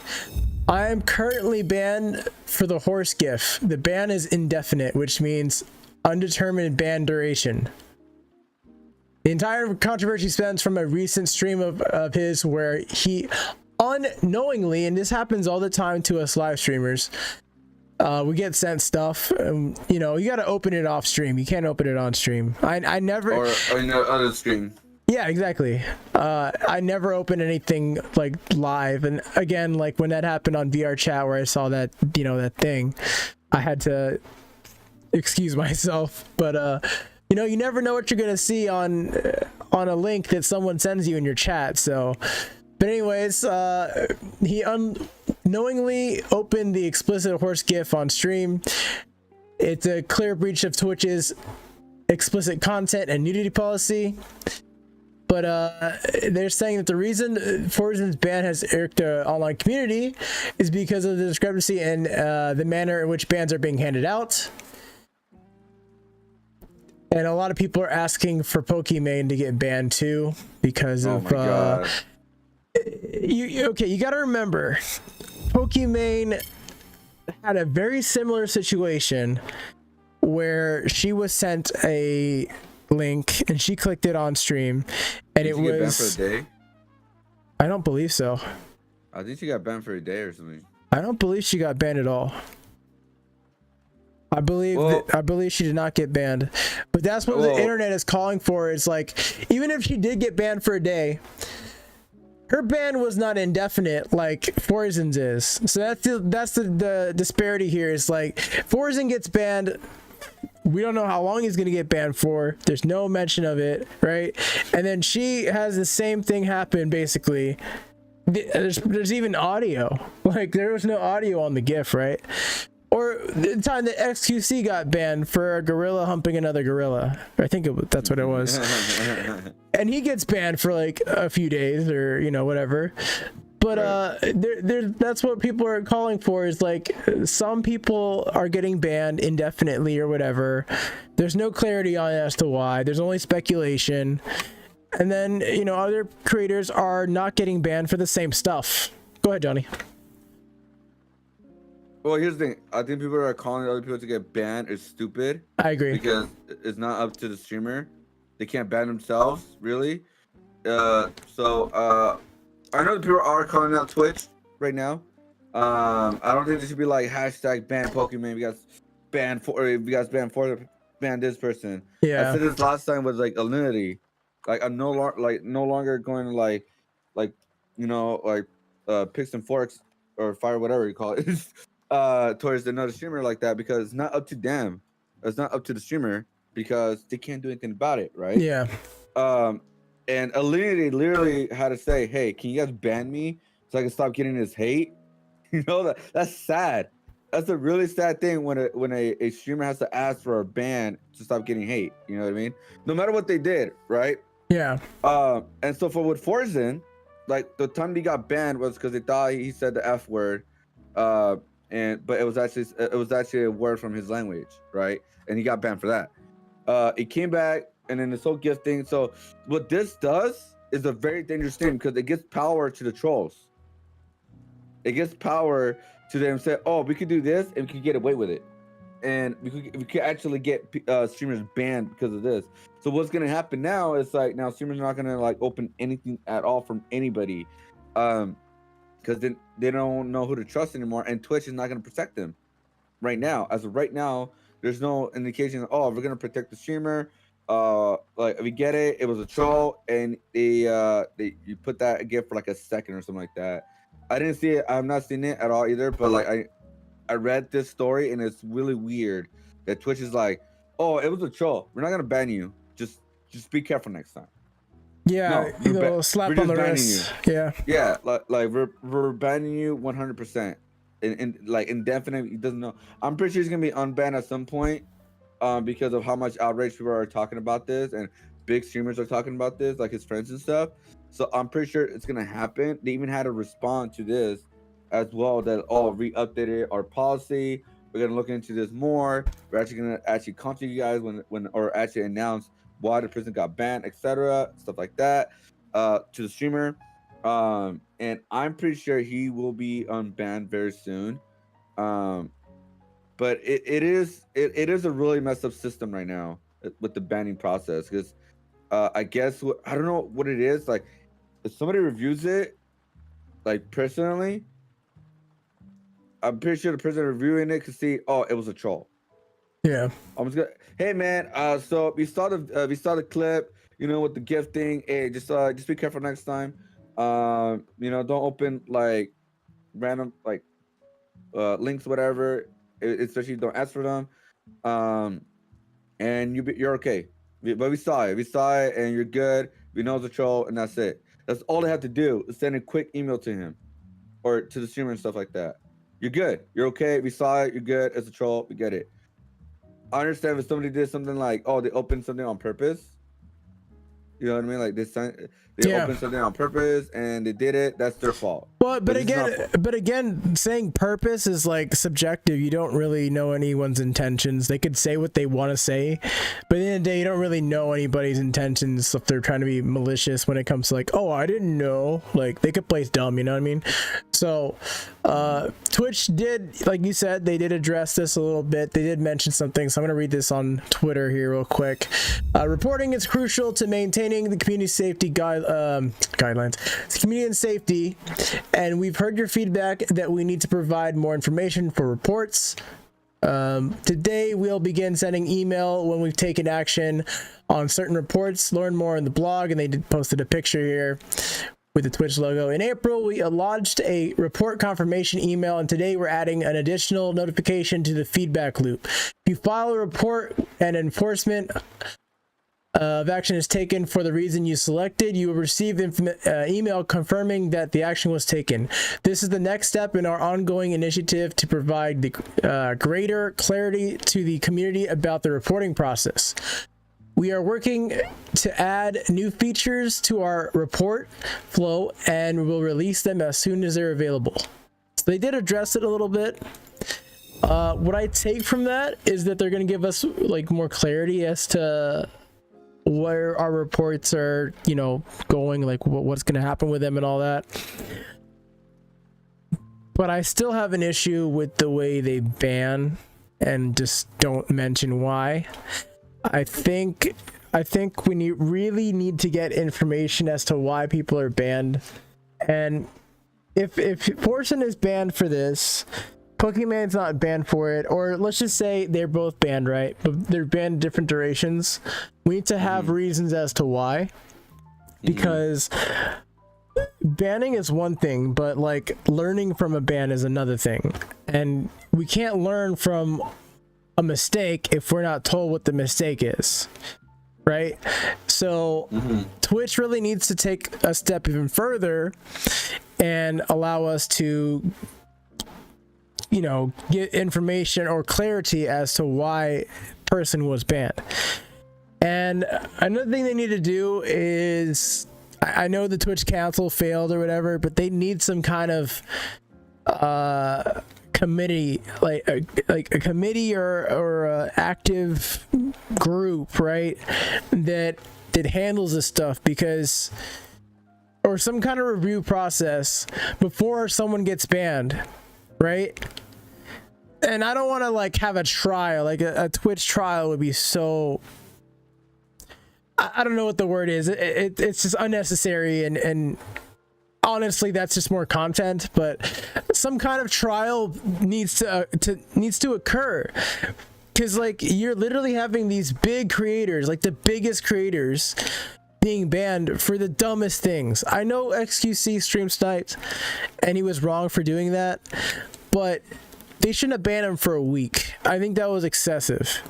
I am currently banned for the horse gif. The ban is indefinite, which means undetermined ban duration. The entire controversy stems from a recent stream of his where he unknowingly, and this happens all the time to us live streamers, we get sent stuff, you know, you got to open it off stream. You can't open it on stream. I never, or on the other screen. Yeah, exactly. I never open anything like live, and again, like when that happened on VR chat where I saw that, you know, that thing, I had to excuse myself. But you never know what you're gonna see on a link that someone sends you in your chat. So, but anyways, he unknowingly opened the explicit horse gif on stream. It's a clear breach of Twitch's explicit content and nudity policy. But they're saying that the reason Forza's ban has irked the online community is because of the discrepancy in the manner in which bans are being handed out. And a lot of people are asking for Pokimane to get banned too because of. Oh my god. You got to remember, Pokimane had a very similar situation where she was sent a link and she clicked it on stream, and Did it she get banned was. for a day? I don't believe so. I think she got banned for a day or something. I don't believe she got banned at all. I believe she did not get banned, but that's what the internet is calling for. Is like, even if she did get banned for a day, her ban was not indefinite like Forzen's is. So that's the disparity here. Is like Forzen gets banned. We don't know how long he's going to get banned for. There's no mention of it, right? And then she has the same thing happen basically. There's even audio. Like, there was no audio on the GIF, right? Or the time that XQC got banned for a gorilla humping another gorilla. I think that's what it was. And he gets banned for like a few days or, whatever. But that's what people are calling for, is like some people are getting banned indefinitely or whatever. There's no clarity on as to why. There's only speculation. And then, other creators are not getting banned for the same stuff. Go ahead, Johnny. Well, here's the thing. I think people are calling other people to get banned is stupid. I agree. Because it's not up to the streamer. They can't ban themselves, really. I know that people are calling out Twitch right now. I don't think they should be like hashtag ban Pokemon. We got banned ban this person. Yeah. I said this last time was like Alinity. Like, I'm no longer going to like picks and forks or fire, whatever you call it, towards another streamer like that, because it's not up to them. It's not up to the streamer because they can't do anything about it, right? Yeah. And Alinity literally had to say, "Hey, can you guys ban me so I can stop getting this hate?" That's sad. That's a really sad thing when a streamer has to ask for a ban to stop getting hate. You know what I mean? No matter what they did, right? Yeah. And so with Forzen, like, the time he got banned was because they thought he said the F word, but it was actually a word from his language, right? And he got banned for that. He came back, and then this whole gift thing. So what this does is a very dangerous thing, because it gives power to the trolls. It gives power to them, say, "Oh, we could do this and we could get away with it, and we could actually get streamers banned because of this." So what's gonna happen now is, like, now streamers are not gonna like open anything at all from anybody, because then they don't know who to trust anymore, and Twitch is not gonna protect them right now. As of right now, there's no indication. Oh, we're gonna protect the streamer. Like, we get it. It was a troll, and you put that gift for like a second or something like that. I didn't see it. I've not seen it at all either. But like, I read this story, and it's really weird that Twitch is like, "Oh, it was a troll. We're not gonna ban you. Just be careful next time." Yeah, No, slap on the wrist. Yeah. Yeah, like we're banning you 100%, and like indefinite. He doesn't know. I'm pretty sure he's gonna be unbanned at some point, because of how much outrage people are talking about this, and big streamers are talking about this, like his friends and stuff. So I'm pretty sure it's gonna happen. They even had to respond to this as well, that we updated our policy. We're gonna look into this more. We're actually gonna contact you guys when or actually announce why the person got banned, etc., stuff like that, to the streamer. And I'm pretty sure he will be unbanned very soon. But it is a really messed up system right now with the banning process, because I guess I don't know what it is. Like, if somebody reviews it, like, personally, I'm pretty sure the person reviewing it could see, oh, it was a troll. Yeah. I'm just gonna, hey man, so we saw the clip, with the gift thing. Hey, just be careful next time. Don't open like random like links, whatever. Especially don't ask for them. And you're okay. But we saw it. We saw it, and you're good. We know it's a troll, and that's it. That's all they have to do is send a quick email to him or to the streamer and stuff like that. You're good. You're okay. We saw it. You're good. It's a troll. We get it. I understand if somebody did something like, oh, they opened something on purpose. You know what I mean? Like they opened something on purpose and they did it. That's their fault. Well, but again, saying purpose is like subjective. You don't really know anyone's intentions. They could say what they want to say, but at the end of the day, you don't really know anybody's intentions if they're trying to be malicious when it comes to like, oh, I didn't know. Like they could play dumb, you know what I mean? So, Twitch did, like you said, they did address this a little bit. They did mention something, so I'm gonna read this on Twitter here real quick. Reporting is crucial to maintaining the community safety guidelines, community and safety, and we've heard your feedback that we need to provide more information for reports. Today we'll begin sending email when we've taken action on certain reports. Learn more in the blog, and they did posted a picture here with the Twitch logo. In April, we launched a report confirmation email, and today we're adding an additional notification to the feedback loop. If you file a report and enforcement of action is taken for the reason you selected, you will receive email confirming that the action was taken. This is the next step in our ongoing initiative to provide the greater clarity to the community about the reporting process. We are working to add new features to our report flow, and we will release them as soon as they're available. So they did address it a little bit. What I take from that is that they're going to give us like more clarity as to where our reports are, you know, going, like what's going to happen with them and all that. But I still have an issue with the way they ban and just don't mention why. I think we really need to get information as to why people are banned. And if Fortune is banned for this, Pokemon's not banned for it, or let's just say they're both banned, right? But they're banned different durations. We need to have reasons as to why. Because banning is one thing, but like learning from a ban is another thing. And we can't learn from a mistake if we're not told what the mistake is, right? So Twitch really needs to take a step even further and allow us to, you know, get information or clarity as to why person was banned. And another thing they need to do is, I know the Twitch council failed or whatever, but they need some kind of committee, like a committee or a active group, right, that handles this stuff, because, or some kind of review process before someone gets banned, right? And I don't want to like have a trial, like a Twitch trial would be so, I don't know what the word is. It's just unnecessary, and honestly, that's just more content. But some kind of trial needs to occur, because like you're literally having these big creators, like the biggest creators, being banned for the dumbest things. I know XQC stream sniped, and he was wrong for doing that, but they shouldn't have banned him for a week. I think that was excessive.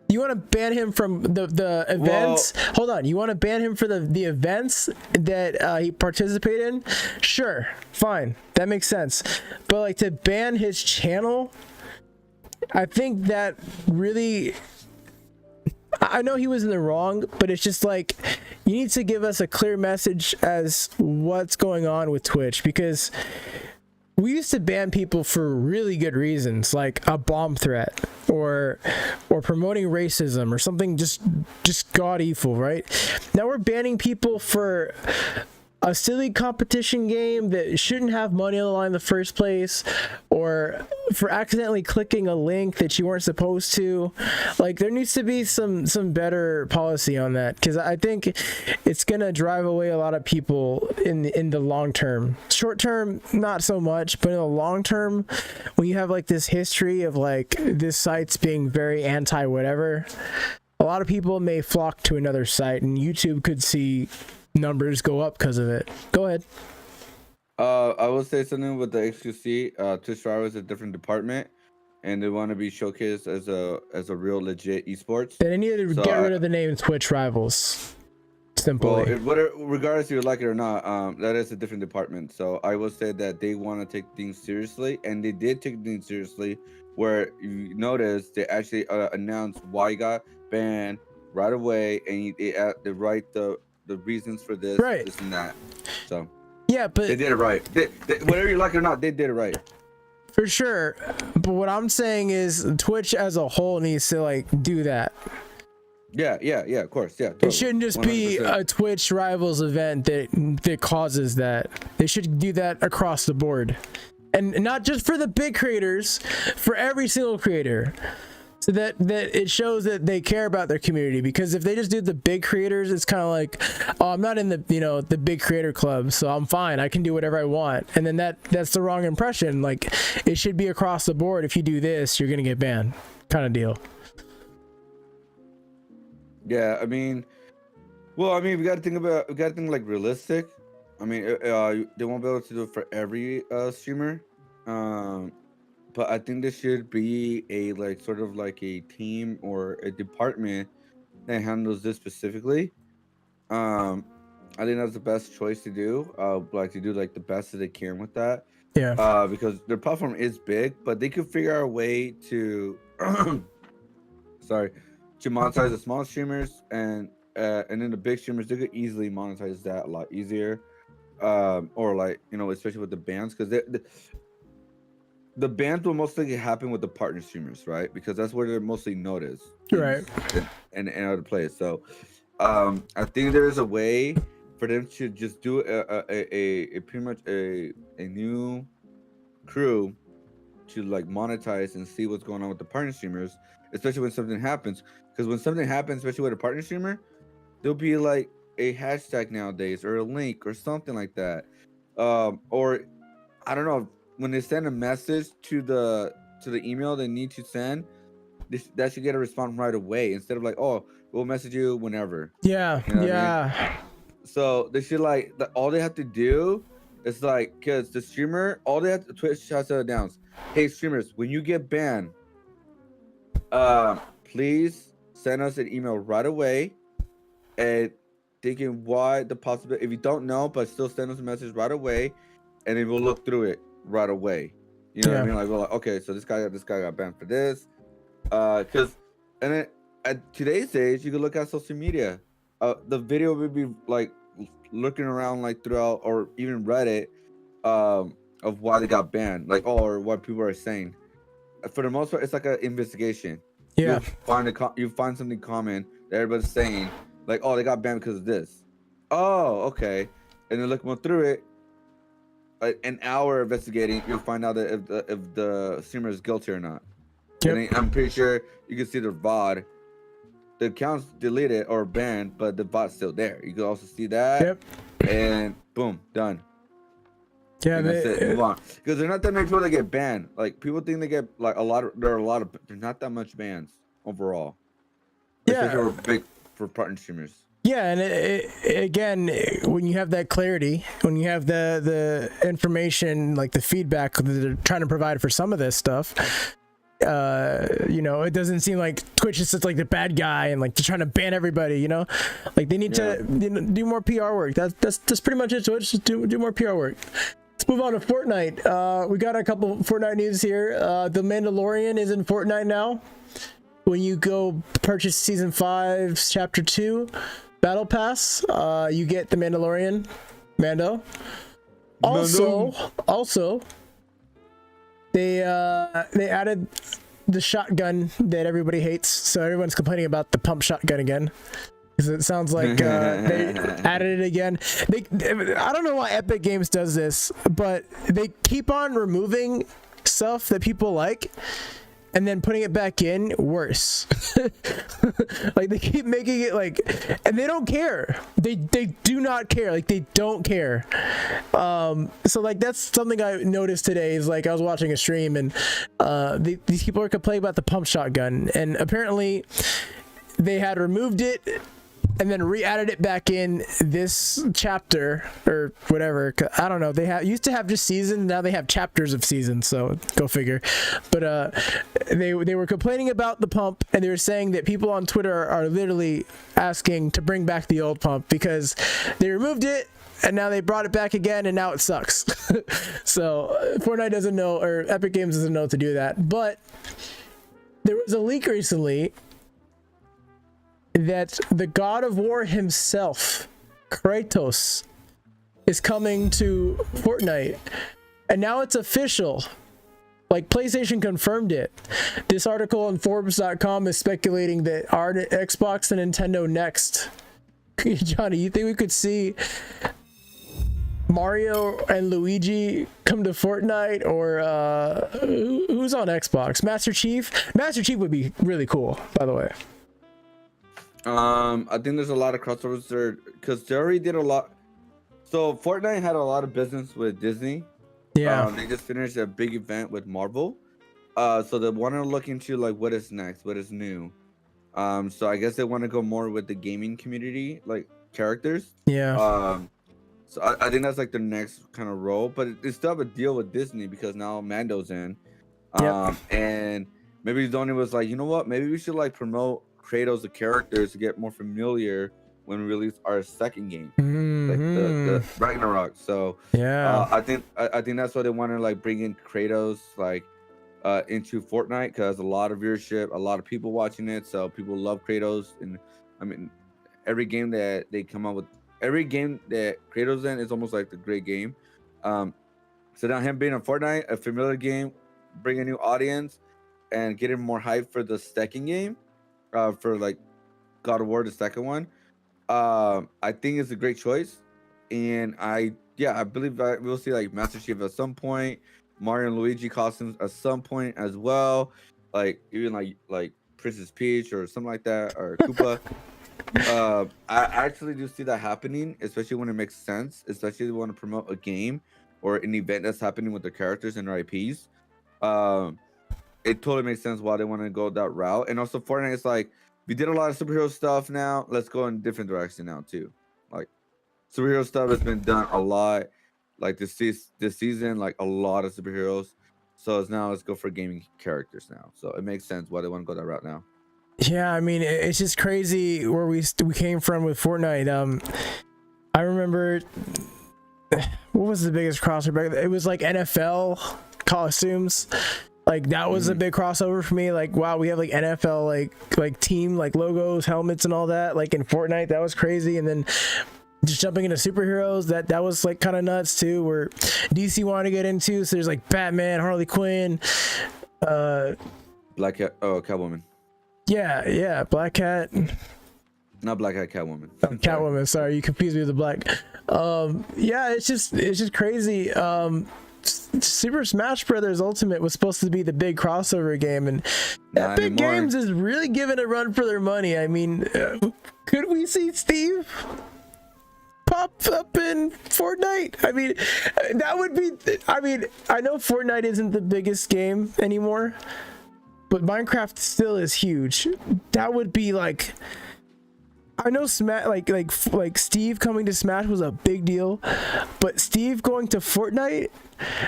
You want to ban him from the events? Well, hold on. You want to ban him for the events that he participated in? Sure, fine. That makes sense. But like to ban his channel, I think that really, I know he was in the wrong, but it's just like you need to give us a clear message as what's going on with Twitch, because we used to ban people for really good reasons, like a bomb threat or promoting racism or something just god evil, right? Now we're banning people for a silly competition game that shouldn't have money on the line in the first place, or for accidentally clicking a link that you weren't supposed to. Like there needs to be some better policy on that, because I think it's gonna drive away a lot of people in the long term. Short term, not so much, but in the long term, when you have like this history of like this site's being very anti whatever, a lot of people may flock to another site, and YouTube could see numbers go up because of it. Go ahead. I will say something with the XQC. Twitch Driver is a different department, and they want to be showcased as a real legit esports. Then they need to get rid of the name Twitch Rivals. Simply. Well, regardless if you like it or not, that is a different department. So I will say that they want to take things seriously, and they did take things seriously. Where you notice they actually announced why he got banned right away, and they write the reasons for this, this and that. So yeah, but they did it right. They, whether you like it or not, they did it right. For sure. But what I'm saying is Twitch as a whole needs to like do that. Yeah, of course, yeah. Totally. It shouldn't just 100%. Be a Twitch Rivals event that causes that. They should do that across the board, and not just for the big creators, for every single creator, so that it shows that they care about their community. Because if they just do the big creators, it's kind of like, oh, I'm not in the the big creator club, so I'm fine. I can do whatever I want, and then that's the wrong impression. Like, it should be across the board. If you do this, you're gonna get banned, kind of deal. Yeah, I mean, we got to think like realistic. I mean, they won't be able to do it for every streamer, but I think there should be a like sort of like a team or a department that handles this specifically. I think that's the best choice to do. Like to do like the best that they can with that. Yeah. Because their platform is big, but they could figure out a way to, to monetize the small streamers, and then the big streamers, they could easily monetize that a lot easier, or like especially with the bans, because the bans will mostly happen with the partner streamers, right? Because that's where they're mostly noticed, right? And other players. So I think there is a way for them to just do a pretty much a new crew to like monetize and see what's going on with the partner streamers, especially when something happens. Because when something happens, especially with a partner streamer, there'll be like a hashtag nowadays or a link or something like that. Or I don't know, when they send a message to the email they need to send, that should get a response right away instead of like, oh, we'll message you whenever. Yeah, yeah. I mean? So they should like all they have to do is like, because the streamer, all they have to, Twitch has to announce, hey streamers, when you get banned, please send us an email right away, and thinking why the possibility, if you don't know, but still send us a message right away, and then we'll look through it right away. You know what I mean? Like, we're like, okay, so this guy got banned for this, because, and then at today's age, you can look at social media. The video would be like looking around like throughout, or even Reddit, of why they got banned, like, or what people are saying. For the most part, it's like an investigation. Yeah, you find something common that everybody's saying, like, oh, they got banned because of this. Oh, okay. And then looking through it, like an hour investigating, you'll find out that if the streamer is guilty or not. Yep. And I'm pretty sure you can see the VOD. The account's deleted or banned, but the VOD's still there. You can also see that. Yep. And boom, done. Yeah, that's it. Move on. Because there's not that many people that get banned. Like, people think they get like there's not that much bans overall. Yeah, for partner streamers. Yeah, and again, when you have that clarity, when you have the information, like the feedback that they're trying to provide for some of this stuff, it doesn't seem like Twitch is just like the bad guy and like they're trying to ban everybody. Like they need to do more PR work. That's pretty much it. Twitch, just do more PR work. Let's move on to Fortnite. We got a couple Fortnite news here. The Mandalorian is in Fortnite now. When you go purchase Season 5, Chapter 2 Battle Pass, you get the Mandalorian, Mando. Also, they added the shotgun that everybody hates. So everyone's complaining about the pump shotgun again. Because it sounds like they added it again. I don't know why Epic Games does this, but they keep on removing stuff that people like and then putting it back in worse. Like, they keep making it like, and they don't care. They do not care. Like, they don't care. So like, that's something I noticed today. Is like, I was watching a stream and these people are complaining about the pump shotgun, and apparently they had removed it and then re-added it back in this chapter or whatever. I don't know. They used to have just seasons. Now they have chapters of seasons. So go figure. But they were complaining about the pump, and they were saying that people on Twitter are literally asking to bring back the old pump because they removed it. And now they brought it back again, and now it sucks. So Fortnite doesn't know, or Epic Games doesn't know to do that. But there was a leak recently that the God of War himself, Kratos, is coming to Fortnite. And now it's official. Like, PlayStation confirmed it. This article on Forbes.com is speculating that our Xbox and Nintendo Next. Johnny, you think we could see Mario and Luigi come to Fortnite, or who's on Xbox? Master Chief? Master Chief would be really cool, by the way. I think there's a lot of crossovers there because they already did a lot. So Fortnite had a lot of business with Disney. Yeah. They just finished a big event with Marvel. So they want to look into like what is next, what is new. So I guess they want to go more with the gaming community, like characters. Yeah. So I think that's like the next kind of role, but they still have a deal with Disney because now Mando's in. And maybe Sony was like, you know what? Maybe we should like promote Kratos, the characters, to get more familiar when we release our second game, like the Ragnarok. So yeah, I think that's why they want to like bring in Kratos like into Fortnite because a lot of viewership, a lot of people watching it. So people love Kratos, and I mean, every game that they come up with. Every game that Kratos in is almost like the great game. So now him being on Fortnite, a familiar game, bring a new audience, and getting more hype for the second game, for like God of War, the second one. I think it's a great choice, and I believe we'll see like Master Chief at some point, Mario and Luigi costumes at some point as well, like even like Princess Peach or something like that, or Koopa. I actually do see that happening, especially when it makes sense, especially if you want to promote a game or an event that's happening with the characters and their IPs. It totally makes sense why they want to go that route. And also Fortnite is like, we did a lot of superhero stuff now, let's go in a different direction now too. Like superhero stuff has been done a lot, like this season, like a lot of superheroes. So it's now let's go for gaming characters now. So it makes sense why they want to go that route now. Yeah, I mean, it's just crazy where we came from with Fortnite. I remember, what was the biggest crossover? It was like NFL costumes. Like that was a big crossover for me. Like, wow, we have like NFL like team like logos, helmets, and all that. Like in Fortnite, that was crazy. And then just jumping into superheroes, that was like kind of nuts too. Where DC wanted to get into, so there's like Batman, Harley Quinn, Black Cat, Catwoman. Yeah, Black Cat. Not Black Cat, Catwoman. Catwoman, sorry, you confused me with the black. Yeah, it's just crazy. Super Smash Brothers Ultimate was supposed to be the big crossover game, and Epic Games is really giving a run for their money. I mean, could we see Steve pop up in Fortnite? I mean, that would be. I mean, I know Fortnite isn't the biggest game anymore, but Minecraft still is huge. That would be like, I know Smash, like Steve coming to Smash was a big deal, but Steve going to Fortnite,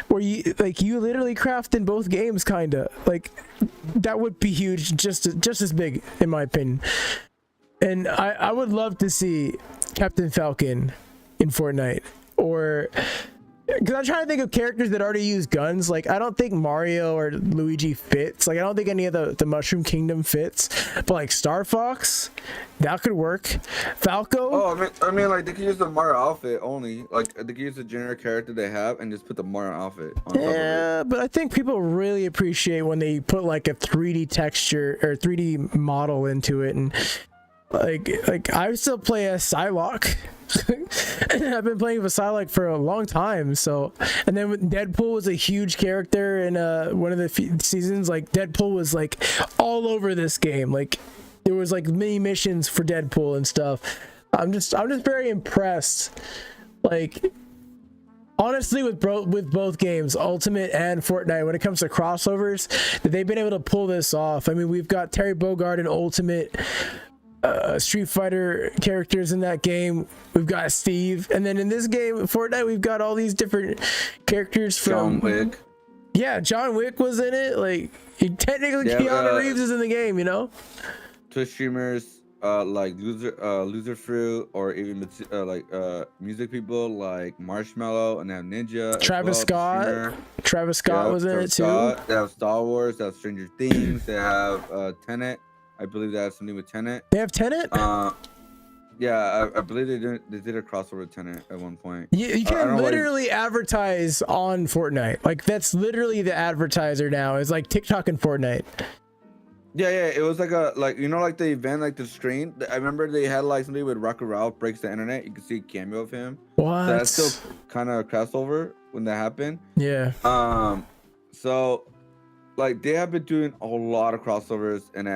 where you literally craft in both games, kinda like that would be huge, just as big in my opinion. And I would love to see Captain Falcon in Fortnite, or because I'm trying to think of characters that already use guns. Like, I don't think Mario or Luigi fits. Like, I don't think any of the Mushroom Kingdom fits. But, like, Star Fox, that could work. Falco. Oh, I mean, like, they could use the Mario outfit only. Like, they could use the generic character they have and just put the Mario outfit on top of it. Yeah, but I think people really appreciate when they put, like, a 3D texture or 3D model into it. And, like I still play as Psylocke. I've been playing with Psylocke for a long time. So, and then Deadpool was a huge character in one of the seasons. Like, Deadpool was like all over this game. Like, there was like mini missions for Deadpool and stuff. I'm just very impressed. Like, honestly, with both games, Ultimate and Fortnite, when it comes to crossovers, that they've been able to pull this off. I mean, we've got Terry Bogard in Ultimate. Street Fighter characters in that game. We've got Steve, and then in this game, Fortnite, we've got all these different characters from John Wick. Yeah, John Wick was in it. Like, technically, Keanu Reeves is in the game. You know, Twitch streamers like Loser Fruit, or even music people like Marshmallow and then Ninja. Travis Scott. Travis Scott was in it too. They have Star Wars. They have Stranger Things. They have Tenet. I believe that has something with Tenet. They have Tenet. Yeah, I believe they did a crossover with Tenet at one point. You can literally advertise on Fortnite. Like, that's literally the advertiser now. Is like TikTok and Fortnite. Yeah, it was like like the event, like the screen. I remember they had like something with Rocket Ralph breaks the internet. You can see a cameo of him. What? So that's still kind of a crossover when that happened. Yeah. So like they have been doing a lot of crossovers, and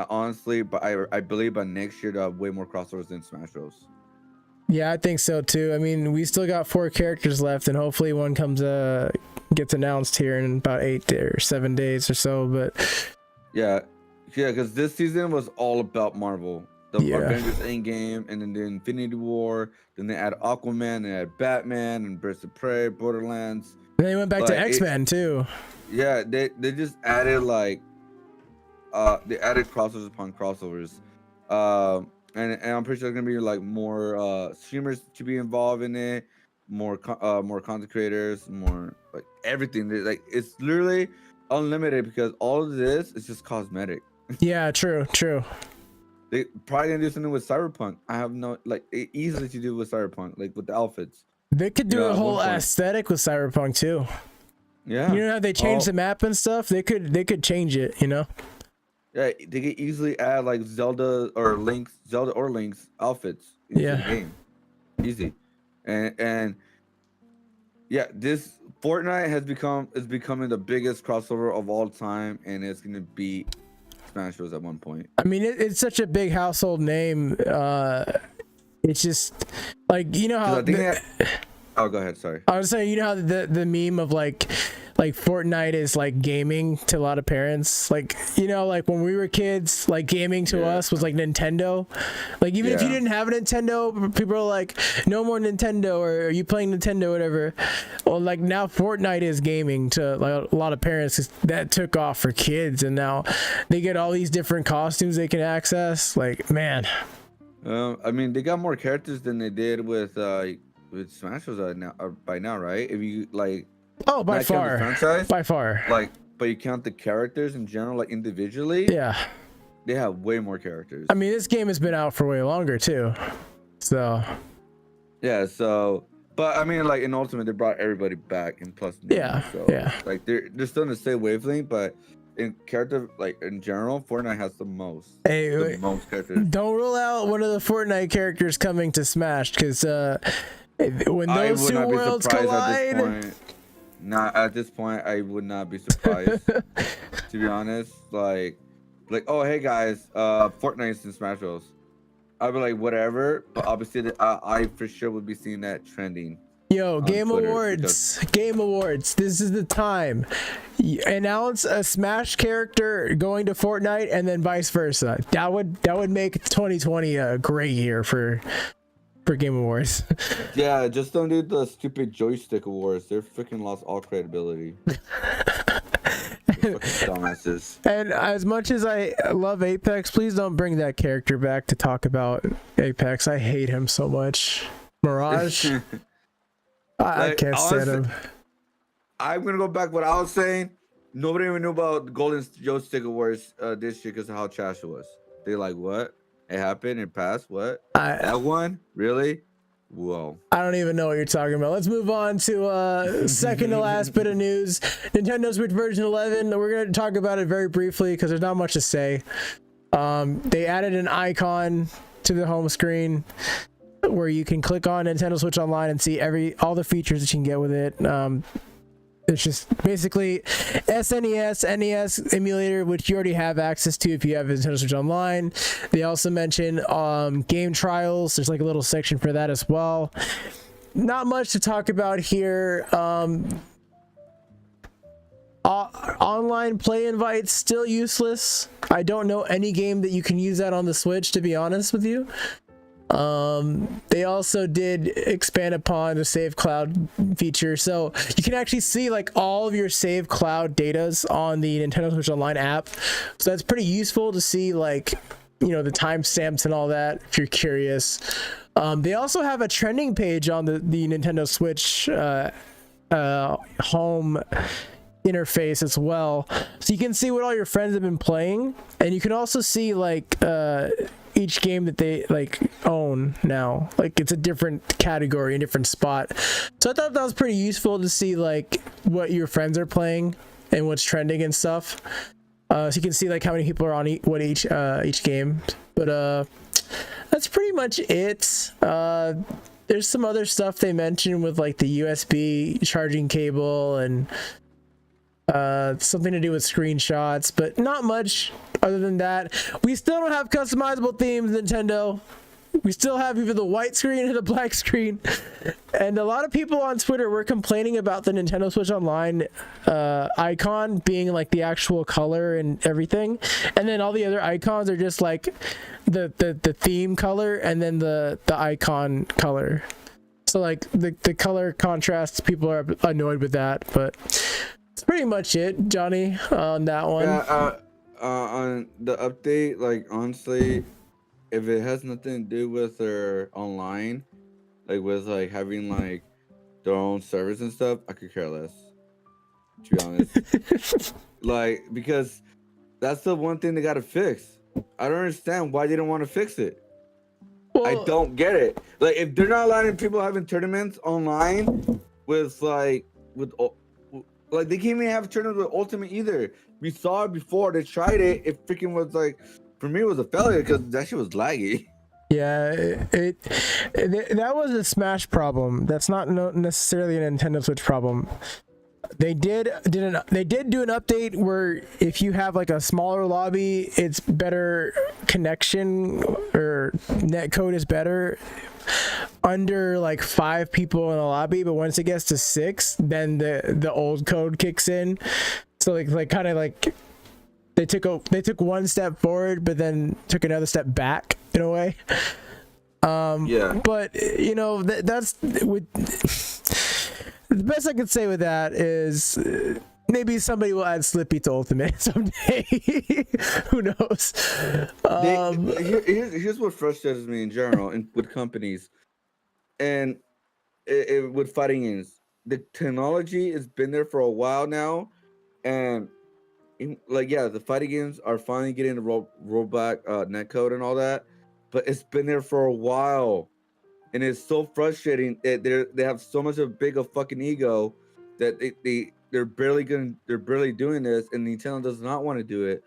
honestly, but I believe by next year they'll have way more crossovers than Smash Bros. Yeah, I think so too. I mean, we still got 4 characters left, and hopefully one gets announced here in about 8 or 7 days or so. But yeah, because this season was all about Marvel. The Avengers Endgame, and then the Infinity War. Then they add Aquaman, they add Batman, and Birds of Prey, Borderlands. And they went back to X-Men too. Yeah, they just added they added crossovers upon crossovers. And I'm pretty sure there's gonna be like more streamers to be involved in it, more content creators, more like everything. Like, it's literally unlimited because all of this is just cosmetic. Yeah, true. They probably gonna do something with Cyberpunk. I have no easily to do with Cyberpunk, like with the outfits. They could do a whole aesthetic with Cyberpunk too. Yeah. You know how they changed the map and stuff? They could change it, you know? Yeah, they could easily add like Zelda or Link's outfits into the game. Easy. And yeah, this Fortnite is becoming the biggest crossover of all time, and it's gonna beat Smash Bros at one point. I mean, it's such a big household name. It's just like, you know how oh, go ahead, sorry. I was saying, you know how the meme of like Fortnite is like gaming to a lot of parents, like, you know, like when we were kids, like gaming to us was like Nintendo. Like, even if you didn't have a Nintendo, people are like, no more Nintendo, or are you playing Nintendo, whatever. Well, like now Fortnite is gaming to like a lot of parents. That took off for kids, and now they get all these different costumes they can access. Like, man. I mean, they got more characters than they did with Smash Bros. By now, right? If you like. Oh, by far. Franchise, by far. Like, but you count the characters in general, like individually. Yeah. They have way more characters. I mean, this game has been out for way longer too. So. Yeah. So, but I mean, like in Ultimate, they brought everybody back, and plus. Like they're still in the same wavelength, but in character, like in general, Fortnite has the most. The most characters. Don't rule out one of the Fortnite characters coming to Smash, because when those two worlds collide. Not at this point, I would not be surprised. To be honest, like, oh hey guys, Fortnite's in Smash Bros. I'd be like, whatever, but obviously, I for sure would be seeing that trending. Yo, Game Awards. This is the time. Announce a Smash character going to Fortnite, and then vice versa. That would make 2020 a great year for Game Awards. Yeah, just don't do the stupid joystick awards. They're freaking lost all credibility. Dumbasses. And as much as I love Apex, please don't bring that character back to talk about Apex. I hate him so much. Mirage. I can't stand him. I'm gonna go back what I was saying. Nobody even knew about the Golden Joystick Awards this year because of how trash it was. They like, what? It happened. It passed. What? That one? Really? Whoa. I don't even know what you're talking about. Let's move on to second to last bit of news. Nintendo Switch version 11. We're going to talk about it very briefly because there's not much to say. They added an icon to the home screen where you can click on Nintendo Switch Online and see all the features that you can get with it. It's just basically SNES, NES emulator, which you already have access to if you have Nintendo Switch Online. They also mention game trials. There's like a little section for that as well. Not much to talk about here. Online play invites still useless. I don't know any game that you can use that on the Switch, to be honest with you. They also did expand upon the save cloud feature, so you can actually see like all of your save cloud datas on the Nintendo Switch Online app. So that's pretty useful to see, like, you know, the timestamps and all that if you're curious. They also have a trending page on the Nintendo Switch home interface as well, so you can see what all your friends have been playing, and you can also see like each game that they like own now. Like, it's a different category, a different spot. So I thought that was pretty useful to see like what your friends are playing and what's trending and stuff. So you can see like how many people are on each game. But that's pretty much it. There's some other stuff they mentioned with like the USB charging cable and something to do with screenshots, but not much other than that. We still don't have customizable themes, Nintendo. We still have either the white screen or the black screen. And a lot of people on Twitter were complaining about the Nintendo Switch Online icon being like the actual color and everything. And then all the other icons are just like the theme color and then the icon color. So like the color contrasts, people are annoyed with that, but that's pretty much it, Johnny, on that one. Yeah, on the update, like, honestly, if it has nothing to do with their online, like with like having like their own servers and stuff, I could care less, to be honest. Like, because that's the one thing they gotta fix. I don't understand why they don't want to fix it. Well, I don't get it. Like, if they're not allowing people having tournaments online with like they can't even have tournaments with Ultimate either. We saw it before. They tried it. It freaking was like, for me, it was a failure because that shit was laggy. yeah, that was a Smash problem. That's not necessarily a Nintendo Switch problem. They did do an update where if you have like a smaller lobby, it's better connection, or netcode is better under like 5 people in a lobby, but once it gets to 6, then the old code kicks in. So like kind of like they took one step forward but then took another step back in a way. Yeah, but you know, that's with the best I could say with that is maybe somebody will add Slippy to Ultimate someday. Who knows? Here's what frustrates me in general and with companies and with fighting games. The technology has been there for a while now, and like, yeah, the fighting games are finally getting the rollback netcode and all that, but it's been there for a while, and it's so frustrating that they have so much of a big a fucking ego that they're barely doing this, and Nintendo does not want to do it.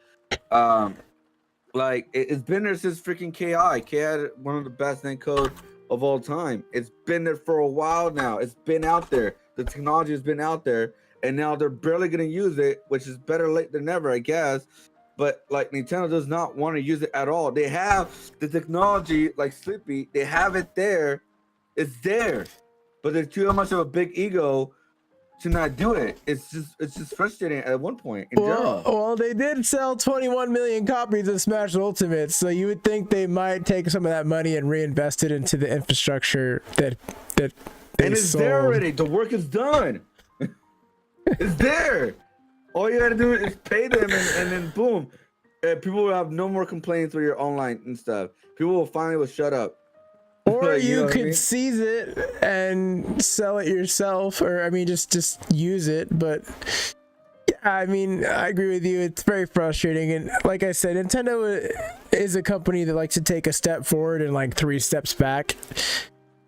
Like, it's been there since freaking KI. KI had one of the best netcode of all time. It's been there for a while now. It's been out there. The technology has been out there, and now they're barely gonna use it, which is better late than never, I guess. But like, Nintendo does not want to use it at all. They have the technology, like Slippy. They have it there. It's there, but they're too much of a big ego to not do it. It's just frustrating at one point in general. Well, they did sell 21 million copies of Smash Ultimate, so you would think they might take some of that money and reinvest it into the infrastructure that they and it's sold. There already. The work is done. It's there. All you gotta do is pay them, and then boom, people will have no more complaints with your online and stuff. People will finally shut up. Or you could seize it and sell it yourself, or I mean, just use it. But yeah, I mean, I agree with you. It's very frustrating, and like I said, Nintendo is a company that likes to take a step forward and like 3 steps back.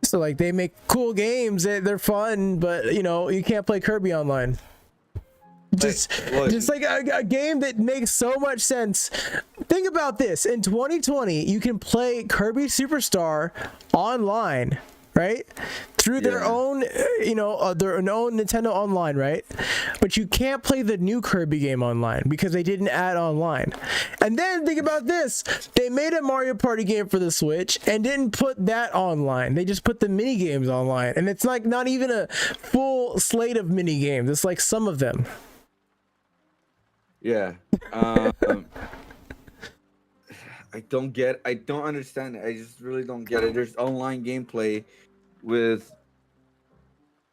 So like, they make cool games, they're fun, but you know, you can't play Kirby online. Just like a game that makes so much sense. Think about this: in 2020, you can play Kirby Superstar online, right? Through their own, their own Nintendo Online, right? But you can't play the new Kirby game online because they didn't add online. And then think about this: they made a Mario Party game for the Switch and didn't put that online. They just put the mini games online, and it's like not even a full slate of mini games. It's like some of them. Yeah. I don't understand it. I just really don't get it. There's online gameplay with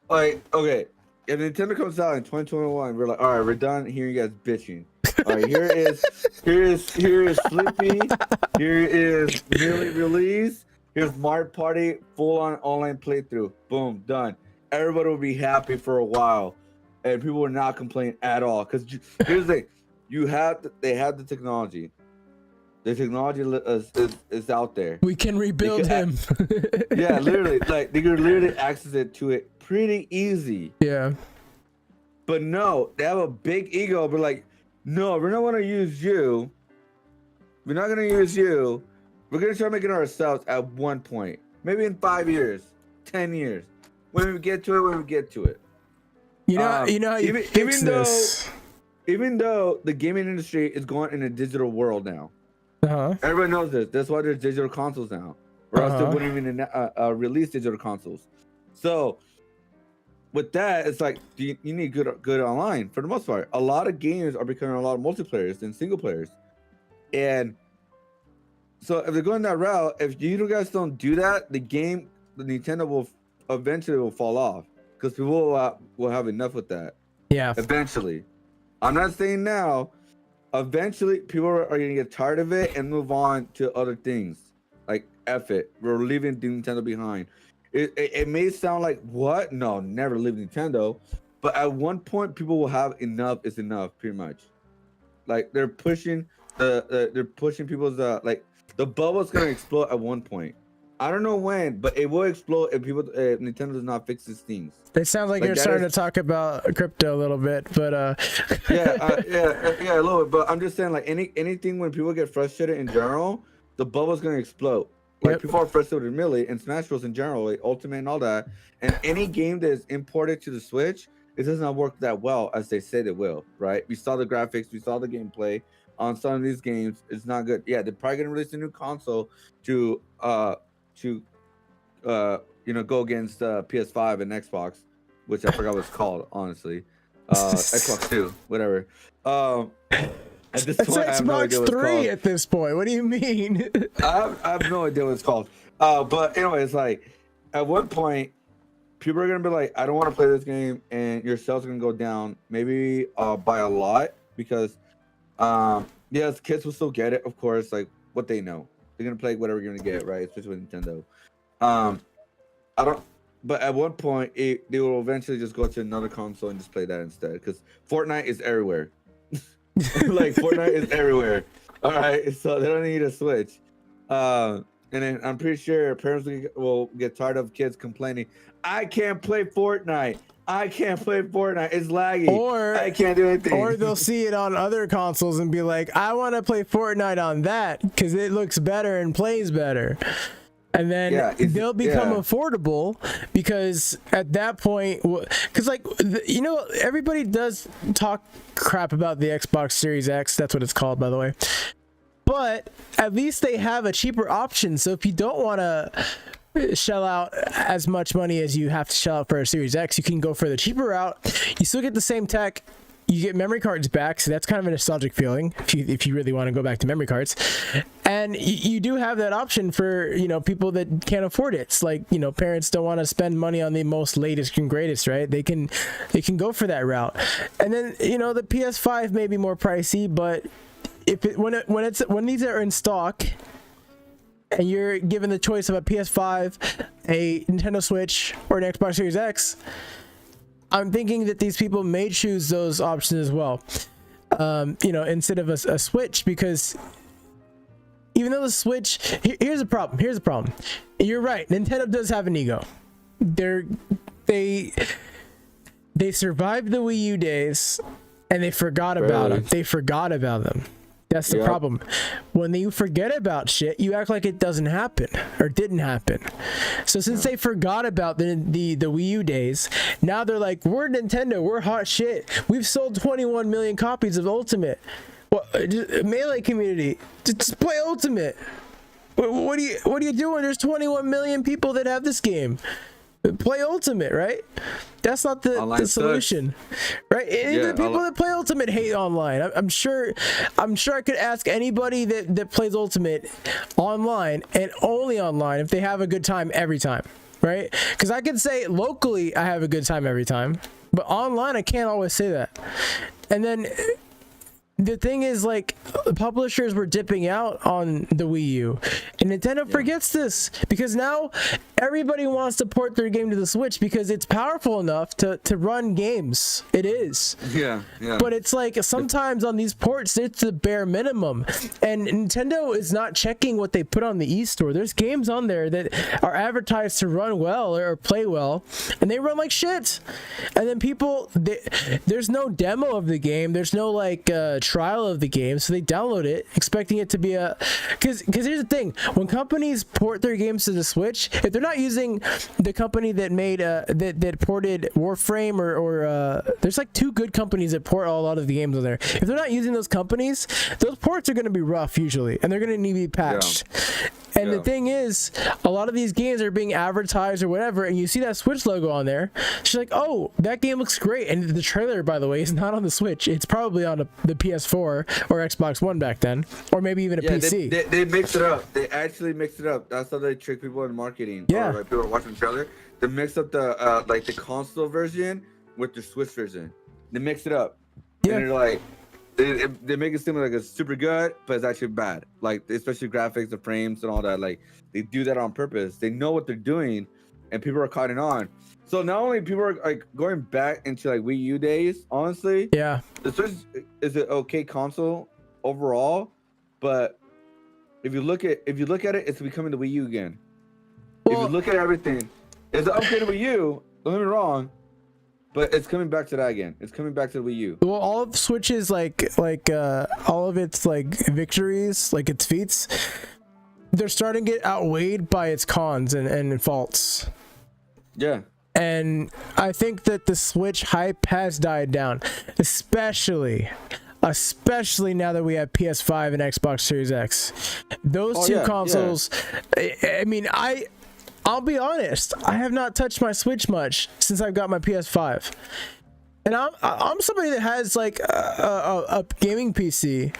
like, okay, if Nintendo comes out in 2021, we're like, all right, we're done hearing you guys bitching. All right, here is Sleepy, here is newly release, here's Mario Party full on online playthrough. Boom, done. Everybody will be happy for a while, and people will not complain at all. Because here's the thing, they have the technology. The technology is out there. We can rebuild him. Yeah, literally, like they could literally access it to it pretty easy. Yeah. But no, they have a big ego. But like, no, we're not gonna use you. We're not gonna use you. We're gonna try making it ourselves at one point. Maybe in 5 years, 10 years. When we get to it. You know how you fix this. Even though the gaming industry is going in a digital world now. Uh-huh. Everybody knows this. That's why there's digital consoles now. Or else they wouldn't even release digital consoles. So with that, it's like you need good online for the most part. A lot of games are becoming a lot of multiplayers than single players. And so if they're going that route, if you guys don't do that, the Nintendo will eventually fall off because people will have enough with that. Yeah. Eventually. I'm not saying now. Eventually, people are going to get tired of it and move on to other things. Like, F it. We're leaving Nintendo behind. It may sound like, what? No, never leave Nintendo. But at one point, people will have enough is enough, pretty much. Like, they're pushing people's, like, the bubble's going to explode at one point. I don't know when, but it will explode if Nintendo does not fix these things. It sounds like you're starting to talk about crypto a little bit, but yeah, a little bit. But I'm just saying, like anything when people get frustrated in general, the bubble's gonna explode. Like people are frustrated with Melee and Smash Bros in general, like Ultimate and all that. And any game that is imported to the Switch, it does not work that well as they say it will. Right? We saw the graphics, we saw the gameplay on some of these games. It's not good. Yeah, they're probably gonna release a new console to go against PS5 and Xbox, which I forgot what it's called, honestly. Xbox 2, whatever. At this it's point, Xbox 3 at this point. What do you mean? I have no idea what it's called. But anyway, it's like at one point, people are gonna be like, I don't want to play this game, and your sales are gonna go down, maybe by a lot, because yes, kids will still get it, of course, like what they know. They're gonna play whatever you're gonna get, right? Especially with Nintendo. But at one point, they will eventually just go to another console and just play that instead. Because Fortnite is everywhere. Like Fortnite is everywhere. All right, so they don't need a Switch. And then I'm pretty sure parents will get tired of kids complaining, I can't play Fortnite. It's laggy. Or I can't do anything. Or they'll see it on other consoles and be like, I want to play Fortnite on that because it looks better and plays better. And then they'll become affordable because at that point, because everybody does talk crap about the Xbox Series X. That's what it's called, by the way. But at least they have a cheaper option. So if you don't want to shell out as much money as you have to shell out for a Series X, you can go for the cheaper route. You still get the same tech. You get memory cards back, so that's kind of a nostalgic feeling if you really want to go back to memory cards. And you do have that option for people that can't afford it. It's like parents don't want to spend money on the most latest and greatest, right? They can go for that route. And then the PS5 may be more pricey, but when these are in stock and you're given the choice of a PS5, a Nintendo Switch, or an Xbox Series X, I'm thinking that these people may choose those options as well, instead of a Switch, because even though the Switch, here's the problem. You're right. Nintendo does have an ego. They survived the Wii U days, and they forgot about them. That's the problem. When you forget about shit, you act like it doesn't happen or didn't happen. So since they forgot about the Wii U days, now they're like, we're Nintendo, we're hot shit. We've sold 21 million copies of Ultimate. Well, Melee community, just play Ultimate. What are you doing? There's 21 million people that have this game. Play Ultimate, right? That's not the solution, right? Even the people that play Ultimate hate online. I'm sure I could ask anybody that plays Ultimate online and only online if they have a good time every time, right? Because I can say locally I have a good time every time, but online I can't always say that. And then the thing is, like, publishers were dipping out on the Wii U, and Nintendo forgets this because now everybody wants to port their game to the Switch because it's powerful enough to run games. It is. Yeah. But it's like sometimes on these ports, it's the bare minimum, and Nintendo is not checking what they put on the eStore. There's games on there that are advertised to run well or play well, and they run like shit. And then people, there's no demo of the game. There's no like trial of the game, so they download it expecting it to be a because here's the thing: when companies port their games to the Switch, if they're not using the company that made that ported Warframe or there's like 2 good companies that port a lot of the games on there. If they're not using those companies, those ports are going to be rough usually, and they're going to need to be patched. And the thing is, a lot of these games are being advertised or whatever, and you see that Switch logo on there. She's like, "Oh, that game looks great." And the trailer, by the way, is not on the Switch. It's probably on the PS4 or Xbox One back then, or maybe even a PC. They mix it up. They actually mix it up. That's how they trick people in marketing. Yeah, or, like, people are watching the trailer. They mix up the like the console version with the Switch version. They mix it up. Yeah. And they're like, they make it seem like it's super good, but it's actually bad. Like, especially graphics, the frames, and all that. Like, they do that on purpose. They know what they're doing, and people are caught on. So not only people are like going back into like Wii U days, honestly. Yeah. The Switch is an okay console overall, but if you look at it, it's becoming the Wii U again. Well, if you look at everything, it's an upgrade of Wii U. Don't get me wrong. But it's coming back to that again. It's coming back to the Wii U. Well, all of Switch's like all of its like victories, like its feats, they're starting to get outweighed by its cons and faults. Yeah. And I think that the Switch hype has died down, especially now that we have PS5 and Xbox Series X. Those two consoles. Yeah. I mean, I'll be honest, I have not touched my Switch much since I've got my PS5. And I'm somebody that has like a gaming PC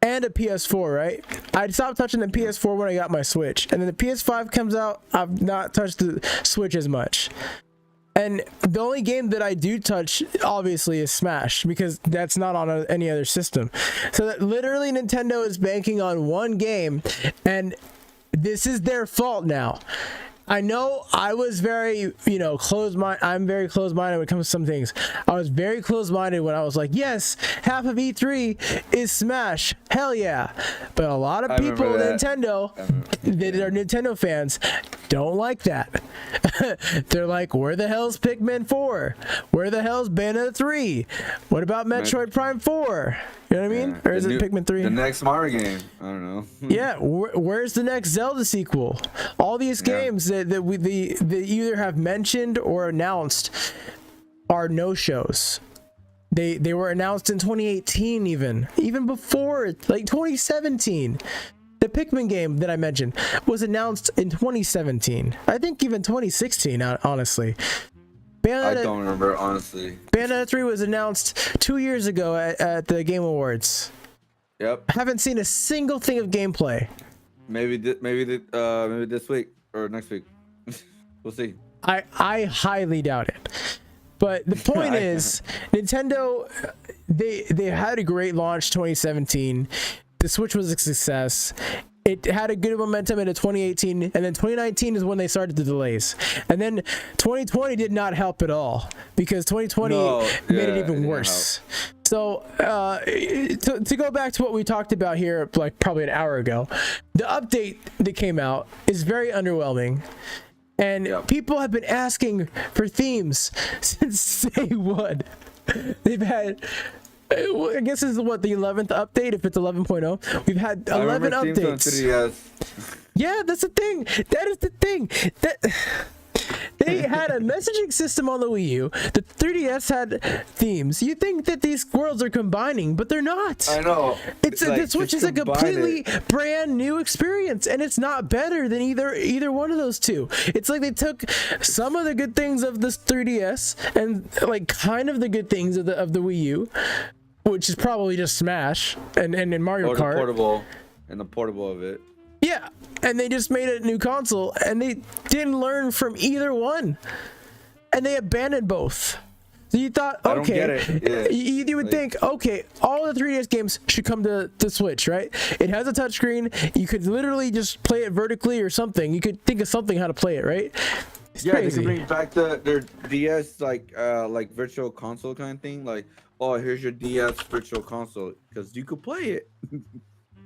and a PS4, right? I stopped touching the PS4 when I got my Switch. And then the PS5 comes out, I've not touched the Switch as much. And the only game that I do touch, obviously, is Smash, because that's not on any other system. So that literally Nintendo is banking on one game, and this is their fault now. I know I was very, closed-minded. I'm very closed-minded when it comes to some things. I was very closed-minded when I was like, yes, half of E3 is Smash. Hell yeah. But a lot of people at Nintendo that are Nintendo fans don't like that. They're like, where the hell's Pikmin 4? Where the hell's Bayonetta 3? What about Metroid Prime 4? You know what I mean? Or is it Pikmin 3? The next Mario game. I don't know. Yeah, where's the next Zelda sequel? All these games that either have mentioned or announced are no-shows. They were announced in 2018 even before, like 2017. The Pikmin game that I mentioned was announced in 2017. I think even 2016, honestly. I don't remember, honestly. Bayonetta 3 was announced 2 years ago at the Game Awards. Yep. Haven't seen a single thing of gameplay. Maybe this week or next week. We'll see. I highly doubt it. But the point is, Nintendo, they had a great launch 2017. The Switch was a success. It had a good momentum into 2018, and then 2019 is when they started the delays. And then 2020 did not help at all, because 2020 made it even worse. So to go back to what we talked about here, like probably an hour ago, the update that came out is very underwhelming. And people have been asking for themes since day one. They've had... I guess this is the 11th update, if it's 11.0. We've had 11 updates. Yeah, that's the thing. That is the thing. They they had a messaging system on the Wii U. The 3DS had themes. You think that these worlds are combining, but they're not. I know. It's like, the Switch is a completely brand new experience, and it's not better than either one of those two. It's like they took some of the good things of this 3DS and like kind of the good things of the Wii U, which is probably just Smash and Mario Kart. The portable of it. Yeah, and they just made a new console, and they didn't learn from either one, and they abandoned both. So you thought, okay, I don't get it. Yeah. You would think, okay, all the 3DS games should come to the Switch, right? It has a touchscreen. You could literally just play it vertically or something. You could think of something how to play it, right? It's yeah, crazy. they could bring back their DS like virtual console kind of thing. Like, oh, here's your DS virtual console because you could play it.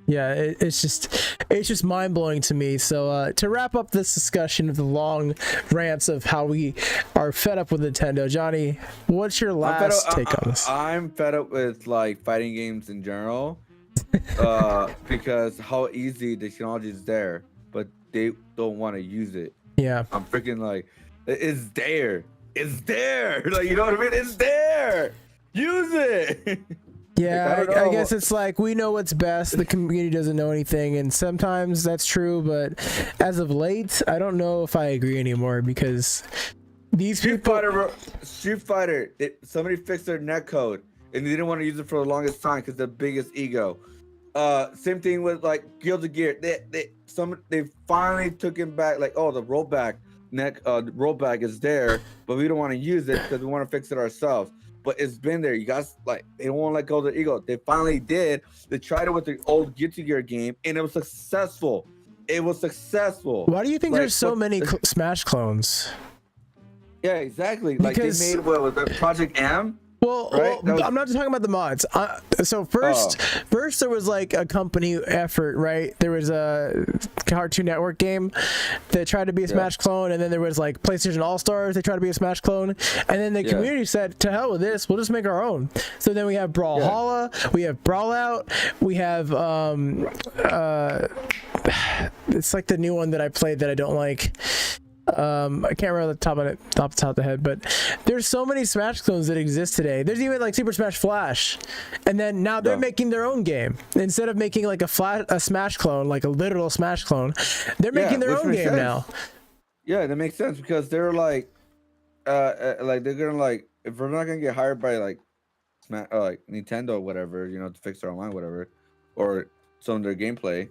Yeah, it's just mind blowing to me. So to wrap up this discussion of the long rants of how we are fed up with Nintendo, Johnny, what's your last take on this? I'm fed up with like fighting games in general, because how easy the technology is there, but they don't want to use it. Yeah, I'm freaking like, it's there, like, you know what I mean? It's there. Use it. Yeah, I guess it's like we know what's best. The community doesn't know anything, and sometimes that's true. But as of late, I don't know if I agree anymore because these people. Street Fighter. Somebody fixed their netcode, and they didn't want to use it for the longest time because the biggest ego. Same thing with like Guilty Gear. They finally took him back. Like, oh, the rollback is there, but we don't want to use it because we want to fix it ourselves. But it's been there. You guys, like, they don't want to let go of their ego. They finally did. They tried it with the old Guilty Gear game, and it was successful. Why do you think there's so many Smash clones? Yeah, exactly. Like, they made what was that, Project M? Well, right? I'm not just talking about the mods. So first there was like a company effort, right? There was a Cartoon Network game that tried to be a Smash clone, and then there was like PlayStation All Stars. They tried to be a Smash clone, and then the community said, "To hell with this! We'll just make our own." So then we have Brawlhalla, we have Brawlout, we have it's like the new one that I played that I don't like. I can't remember the top of the head, but there's so many Smash clones that exist today. There's even like Super Smash Flash, and then now they're making their own game instead of making like a Smash clone, like a literal Smash clone. They're making their own game now. Yeah, that makes sense because they're like they're gonna like, if we're not gonna get hired by like Nintendo or whatever, you know, to fix their online whatever, or some of their gameplay.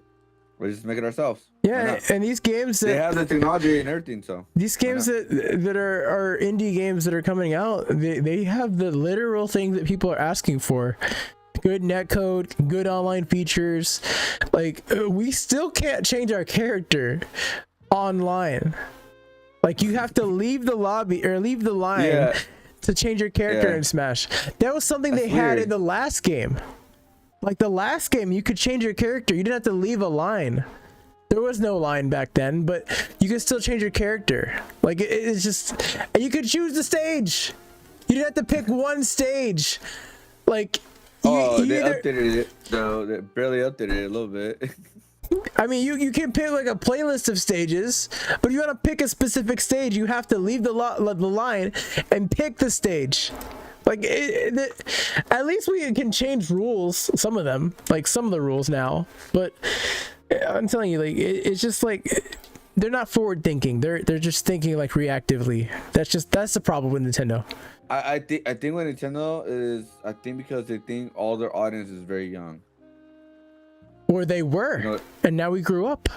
We just make it ourselves. Yeah, and these games they have the technology and everything, so these games that are indie games that are coming out, they have the literal thing that people are asking for. Good netcode, good online features. Like, we still can't change our character online. Like, you have to leave the lobby or leave the line to change your character in Smash. That was something they had in the last game. Like the last game, you could change your character. You didn't have to leave a line. There was no line back then, but you could still change your character. Like it's just, and you could choose the stage. You didn't have to pick one stage. Like, they updated it though. They barely updated it a little bit. I mean, you can pick like a playlist of stages, but if you want to pick a specific stage, you have to leave the line and pick the stage. Like, at least we can change rules, some of them, like some of the rules now. But I'm telling you, like, it's just like they're not forward thinking. They're just thinking like reactively. That's the problem with Nintendo. I think with Nintendo is, I think because they think all their audience is very young. Or they were, you know, and now we grew up.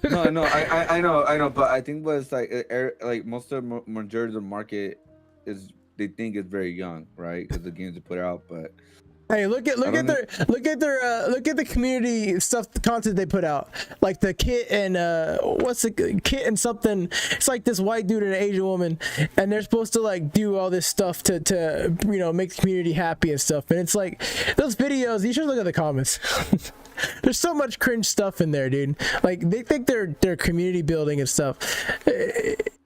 I know, but I think was like most of the majority of the market is. They think it's very young, right? Because the games they put out. But hey, look at the community stuff, the content they put out, like the Kit and what's the Kit and something. It's like this white dude and an Asian woman, and they're supposed to like do all this stuff to you know, make the community happy and stuff. And it's like those videos. You should look at the comments. There's so much cringe stuff in there, dude. Like they think they're community building and stuff.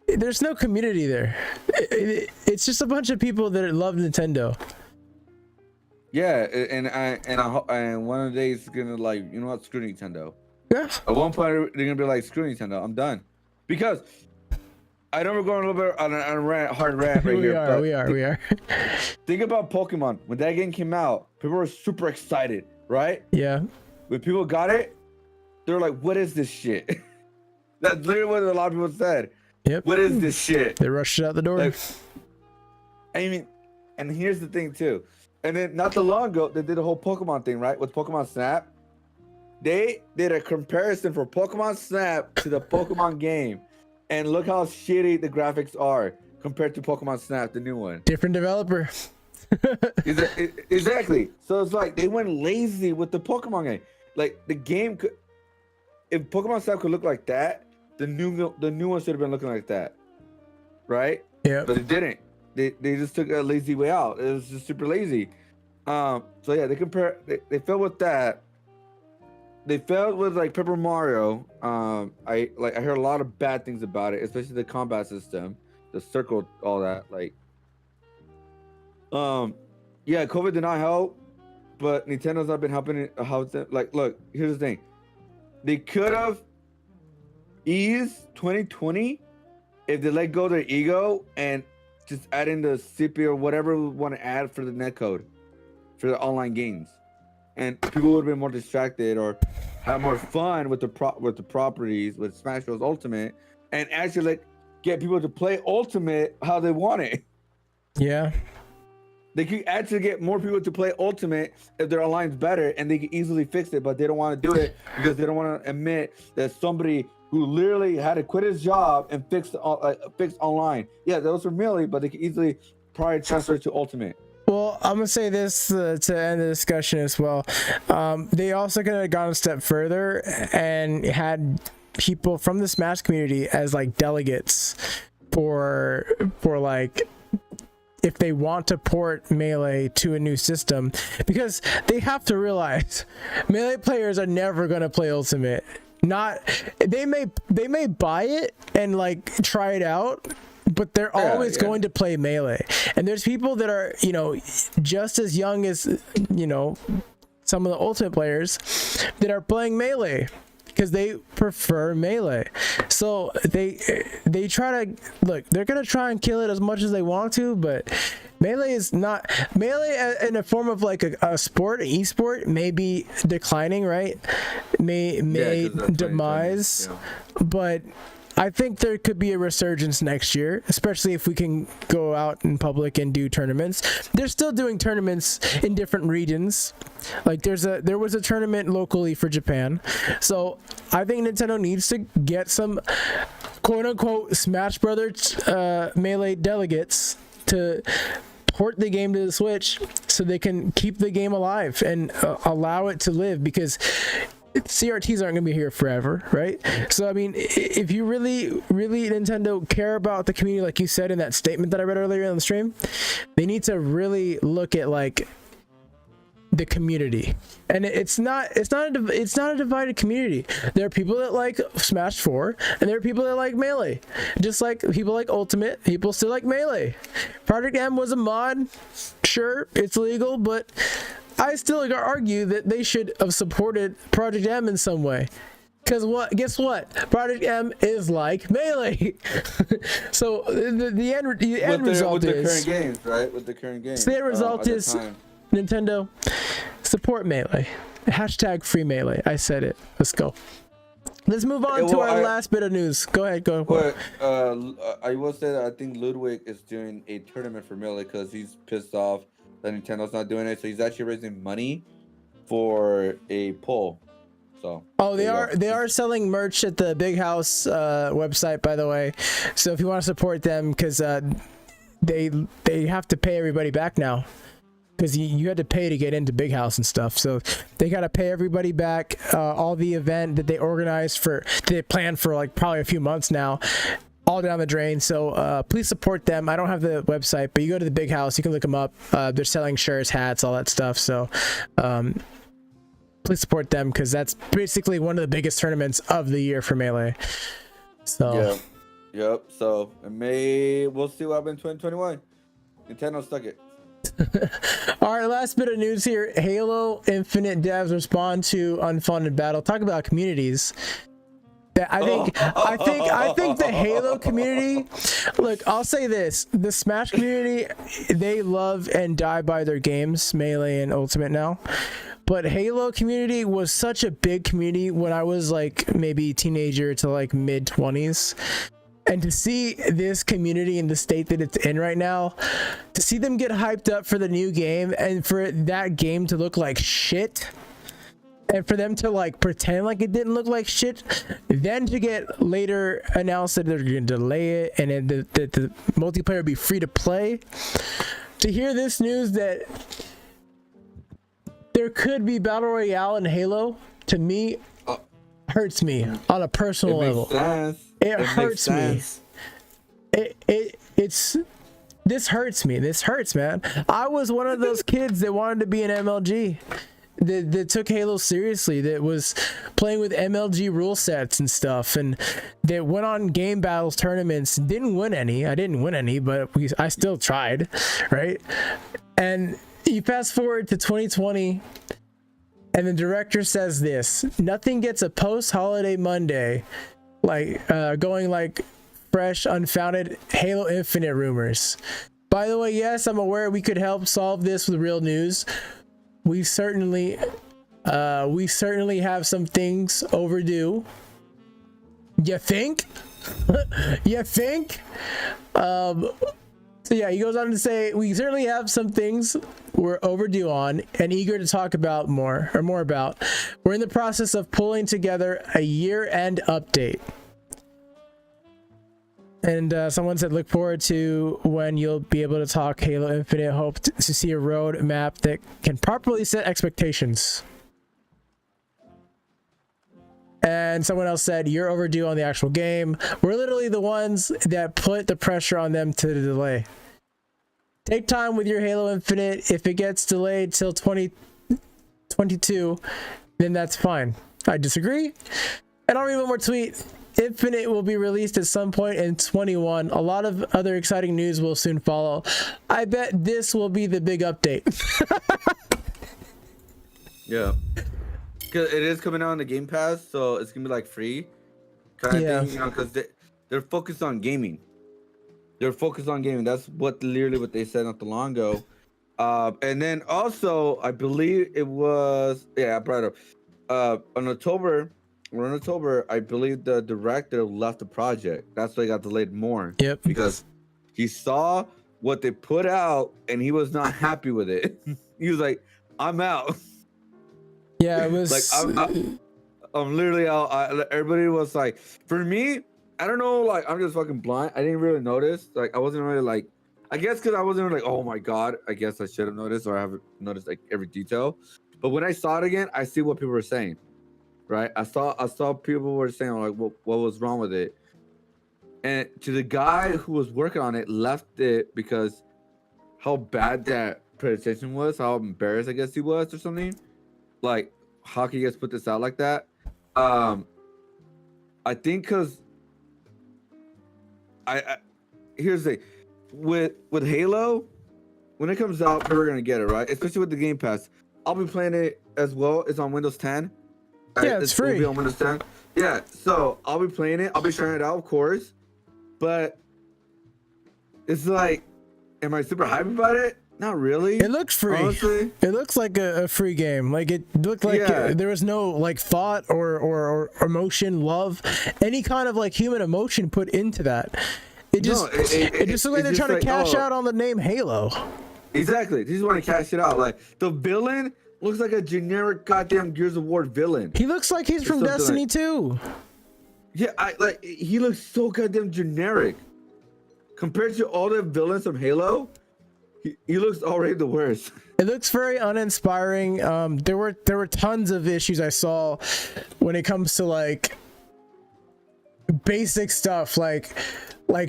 There's no community there. It's just a bunch of people that love Nintendo. Yeah, and one of the days gonna, like, you know what, screw Nintendo. Yeah. At one point they're gonna be like, screw Nintendo, I'm done. Because I know we're going a little bit on a hard rant right here. We are. Think about Pokemon. When that game came out, people were super excited, right? Yeah. When people got it, they were like, "What is this shit?" That's literally what a lot of people said. Yep. What is this shit? They rushed it out the door. Like, I mean, and here's the thing too. And then not too long ago, they did the whole Pokemon thing, right? With Pokemon Snap. They did a comparison for Pokemon Snap to the Pokemon game. And look how shitty the graphics are compared to Pokemon Snap, the new one. Different developer. Exactly. So it's like they went lazy with the Pokemon game. Like the game could, if Pokemon Snap could look like that, the new one should have been looking like that, right? Yeah. But it didn't. They just took a lazy way out. It was just super lazy. So yeah, they failed with that. They failed with like Paper Mario. I heard a lot of bad things about it, especially the combat system, the circle, all that. Like, yeah, COVID did not help, but Nintendo's not been helping it. Like, look, here's the thing: they could have eased 2020 if they let go of their ego and just add in the CPU or whatever we want to add for the netcode for the online games. And people would have been more distracted or have more fun with the properties with Smash Bros. Ultimate, and actually like get people to play Ultimate how they want it. Yeah. They could actually get more people to play Ultimate if their online's better, and they could easily fix it, but they don't want to do it because they don't want to admit that somebody who literally had to quit his job and fix online. Yeah, those were Melee, but they could easily probably transfer to Ultimate. Well, I'm gonna say this to end the discussion as well. They also could have gone a step further and had people from the Smash community as like delegates for like if they want to port Melee to a new system, because they have to realize Melee players are never gonna play Ultimate. They may buy it and like try it out, but they're always going to play Melee. And there's people that are, just as young as, some of the Ultimate players that are playing Melee because they prefer Melee. So they try to look, they're going to try and kill it as much as they want to, but Melee is not Melee in a form of like a sport, an esport may be declining, right? May demise, but I think there could be a resurgence next year, especially if we can go out in public and do tournaments. They're still doing tournaments in different regions. Like there was a tournament locally for Japan. So I think Nintendo needs to get some quote unquote Smash Brothers Melee delegates to port the game to the Switch so they can keep the game alive and allow it to live, because CRTs aren't going to be here forever, right? So, I mean, if you really Nintendo care about the community, like you said in that statement that I read earlier on the stream, they need to really look at like the community. And it's not a divided community. There are people that like Smash 4 and there are people that like Melee. Just like people like Ultimate, people still like Melee. Project M was a mod. Sure, it's legal, but I still argue that they should have supported Project M in some way. Because guess what? Project M is like Melee. So the end result is... With the current games, right? With the current games. So the end result is Nintendo, support Melee. Hashtag free Melee. I said it. Let's go. Let's move on to our last bit of news. Go ahead. Go. But I will say that I think Ludwig is doing a tournament for Melee because he's pissed off that Nintendo's not doing it, so he's actually raising money for a poll. So they are selling merch at the Big House website, by the way. So if you want to support them, because they have to pay everybody back now, because you had to pay to get into Big House and stuff. So they got to pay everybody back. All the event that they organized they planned for like probably a few months now, all down the drain. So please support them. I don't have the website, but you go to the Big House, you can look them up. They're selling shirts, hats, all that stuff. So please support them, because that's basically one of the biggest tournaments of the year for Melee. So yep. So in May, we'll see what happens in 2021. Nintendo stuck it. All right, last bit of news here. Halo Infinite devs respond to unfunded battle. Talk about communities. I think the Halo community, look, I'll say this, the Smash community, they love and die by their games, Melee and Ultimate now. But Halo community was such a big community when I was like maybe teenager to like mid 20s. And to see this community in the state that it's in right now, to see them get hyped up for the new game and for that game to look like shit, and for them to like pretend like it didn't look like shit, then to get later announced that they're gonna delay it and then the multiplayer be free to play, to hear this news that there could be Battle Royale in Halo, to me, hurts me on a personal level. It hurts me. This hurts me. This hurts, man. I was one of those kids that wanted to be an MLG. That took Halo seriously, that was playing with MLG rule sets and stuff, and that went on game battles tournaments. Didn't win any. I didn't win any, but I still tried, right? And you fast forward to 2020, and the director says this: nothing gets a post-holiday Monday like going like fresh, unfounded Halo Infinite rumors. By the way, yes, I'm aware we could help solve this with real news. We certainly have some things overdue. You think? You think? So yeah, he goes on to say, we certainly have some things we're overdue on and eager to talk about more about. We're in the process of pulling together a year-end update. And someone said, look forward to when you'll be able to talk Halo Infinite. Hope to see a roadmap that can properly set expectations. And someone else said, you're overdue on the actual game. We're literally the ones that put the pressure on them to delay. Take time with your Halo Infinite. If it gets delayed till 2022, then that's fine. I disagree. And I'll read one more tweet. Infinite will be released at some point in 21. A lot of other exciting news will soon follow. I bet this will be the big update. Yeah. Because it is coming out on the Game Pass, so it's going to be like free kind of thing, you know, because they're focused on gaming. That's literally what they said not too long ago. And then also, I believe it was, I brought it up. In October, I believe the director left the project. That's why it got delayed more. Yep. Because he saw what they put out and he was not happy with it. He was like, I'm out. Yeah, it was like I'm literally out. Everybody was like, for me, I don't know, like I'm just fucking blind. I didn't really notice. Like I wasn't really like, I guess because I wasn't really like, oh my god, I guess I should have noticed, or I haven't noticed like every detail. But when I saw it again, I see what people were saying. Right, I saw people were saying like, what was wrong with it, and to the guy who was working on it, left it because how bad that presentation was, how embarrassed I guess he was or something. Like, how can you guys put this out like that? I think because I here's the thing with Halo, when it comes out, people are gonna get it, right? Especially with the Game Pass. I'll be playing it as well. It's on Windows 10. Yeah, it's free. Be on Windows 10. Yeah, so I'll be playing it. I'll be trying it out, of course. But it's like, am I super hyped about it? Not really. It looks free. Honestly. It looks like a free game. Like it looked like there was no like thought or emotion, love, any kind of like human emotion put into that. It just looked like they're trying to cash out on the name Halo. Exactly. They just want to cash it out. Like the villain looks like a generic goddamn Gears of War villain. He looks like he's from Destiny 2. Yeah, he looks so goddamn generic. Compared to all the villains from Halo, he looks already the worst. It looks very uninspiring. There were tons of issues I saw when it comes to like basic stuff like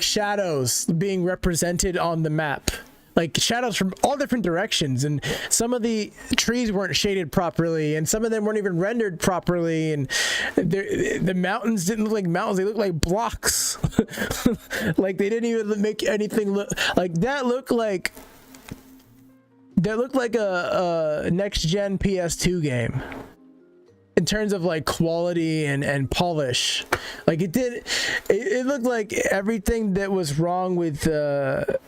shadows being represented on the map. Like shadows from all different directions, and some of the trees weren't shaded properly, and some of them weren't even rendered properly, and the mountains didn't look like mountains; they looked like blocks. Like they didn't even make anything look like that. Looked like a next gen PS2 game. in terms of like quality and polish. Like it looked like everything that was wrong with the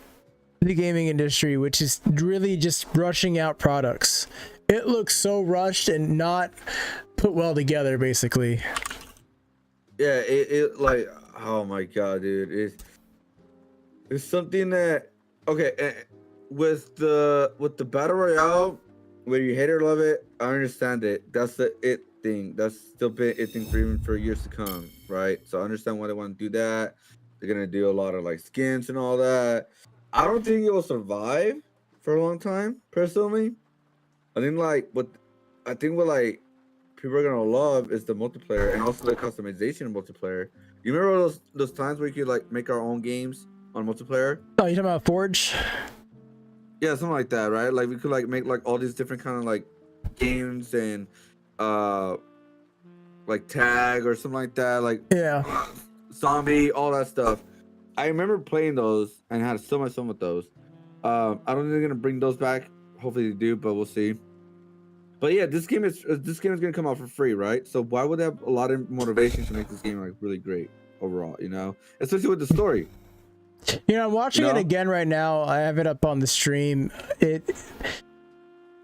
gaming industry, which is really just rushing out products. It looks so rushed and not put well together, basically. Yeah, it like, oh my god, dude, it's something that, okay, with the battle royale, whether you hate it or love it, I understand it. That's the it thing. That's still been it thing for even for years to come, right? So I understand why they want to do that. They're gonna do a lot of like skins and all that. I don't think it will survive for a long time, personally. I think what like people are gonna love is the multiplayer and also the customization of multiplayer. You remember those times where you could like make our own games on multiplayer? Oh, you talking about Forge? Yeah, something like that, right? Like we could like make like all these different kind of like games and like tag or something like that, like Yeah. zombie, all that stuff. I remember playing those and had so much fun with those. I don't think they're gonna bring those back. Hopefully they do, but we'll see. But yeah, this game is gonna come out for free, right? So why would they have a lot of motivation to make this game like really great overall? You know, especially with the story. You know, I'm watching it again right now. I have it up on the stream.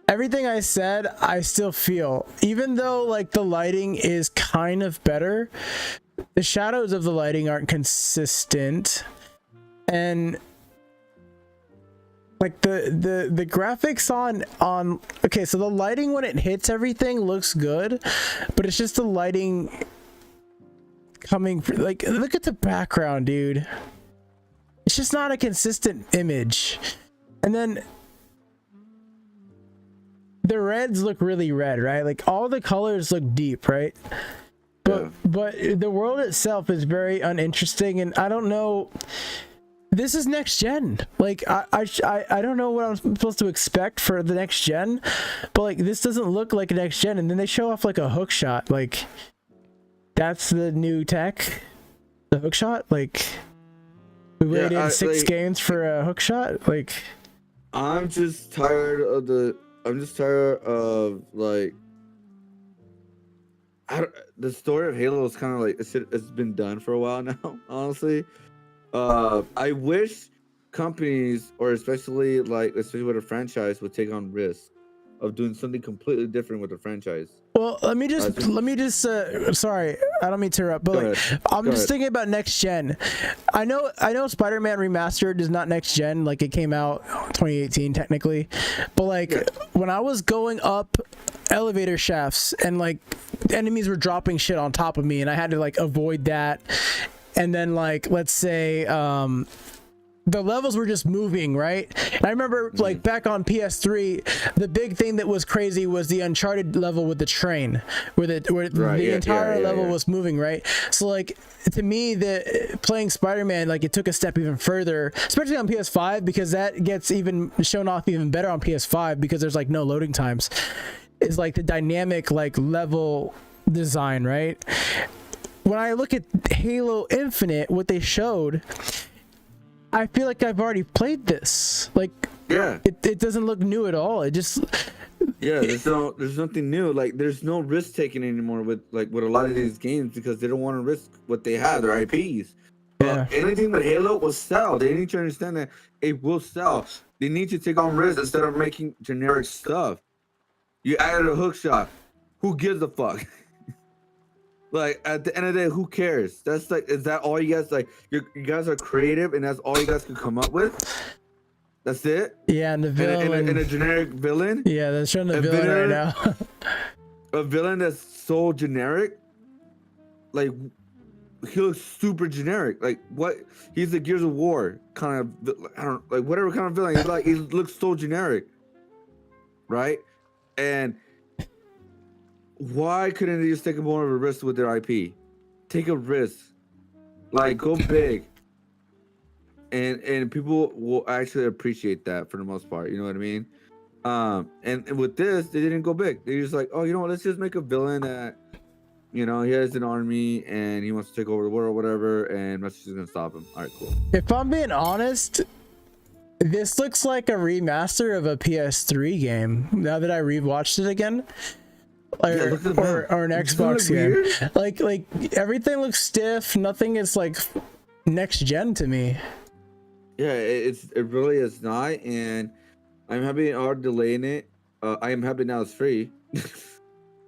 Everything I said, I still feel, even though like the lighting is kind of better, the shadows of the lighting aren't consistent, and like the graphics on okay, so the lighting when it hits everything looks good, but it's just the lighting coming like, look at the background, dude. It's just not a consistent image. And then the reds look really red, right? Like all the colors look deep, right? But the world itself is very uninteresting, and I don't know. This is next gen. Like I don't know what I'm supposed to expect for the next gen, but like this doesn't look like a next gen. And then they show off like a hook shot. Like that's the new tech, the hook shot. Like we waited 6 games for a hook shot. Like I'm just tired of like the story of Halo is kind of like it's been done for a while now, honestly. I wish companies, or especially with a franchise, would take on risks of doing something completely different with the franchise. Well, let me just sorry, I don't mean to interrupt, but like, I'm just thinking about next gen. I know Spider-Man Remastered is not next gen, like it came out 2018 technically, but like when I was going up elevator shafts and like enemies were dropping shit on top of me and I had to like avoid that, and then like let's say the levels were just moving, right? And I remember like back on PS3, the big thing that was crazy was the Uncharted level with the train, where the entire level was moving, right? So like to me, the playing Spider-Man, like it took a step even further, especially on PS5, because that gets even shown off even better on PS5 because there's like no loading times. Is like the dynamic like level design, right? When I look at Halo Infinite, what they showed, I feel like I've already played this. Like, it doesn't look new at all. It just there's nothing new. Like, there's no risk taking anymore with a lot of these games because they don't want to risk what they have, their IPs. But anything with Halo will sell. They need to understand that it will sell. They need to take on risks instead of making generic stuff. You added a hook shot. Who gives a fuck? Like at the end of the day, who cares? That's like, is that all you guys like? You guys are creative, and that's all you guys can come up with. That's it. Yeah, and the villain and a generic villain. Yeah, they're showing the villain right now. A villain that's so generic. Like he looks super generic. Like what? He's the Gears of War kind of. I don't like whatever kind of villain. He's like he looks so generic, right? And why couldn't they just take more of a risk with their IP? Take a risk, like go big, and people will actually appreciate that for the most part. You know what I mean? And with this, they didn't go big. They just like, oh, you know what? Let's just make a villain that, you know, he has an army and he wants to take over the world or whatever, and that's just gonna stop him. All right, cool. If I'm being honest, this looks like a remaster of a PS3 game. Now that I rewatched it again. look at that. or an Doesn't Xbox it look game. Like everything looks stiff. Nothing is like next gen to me. Yeah, it really is not, and I'm happy they are delaying it. I am happy now it's free.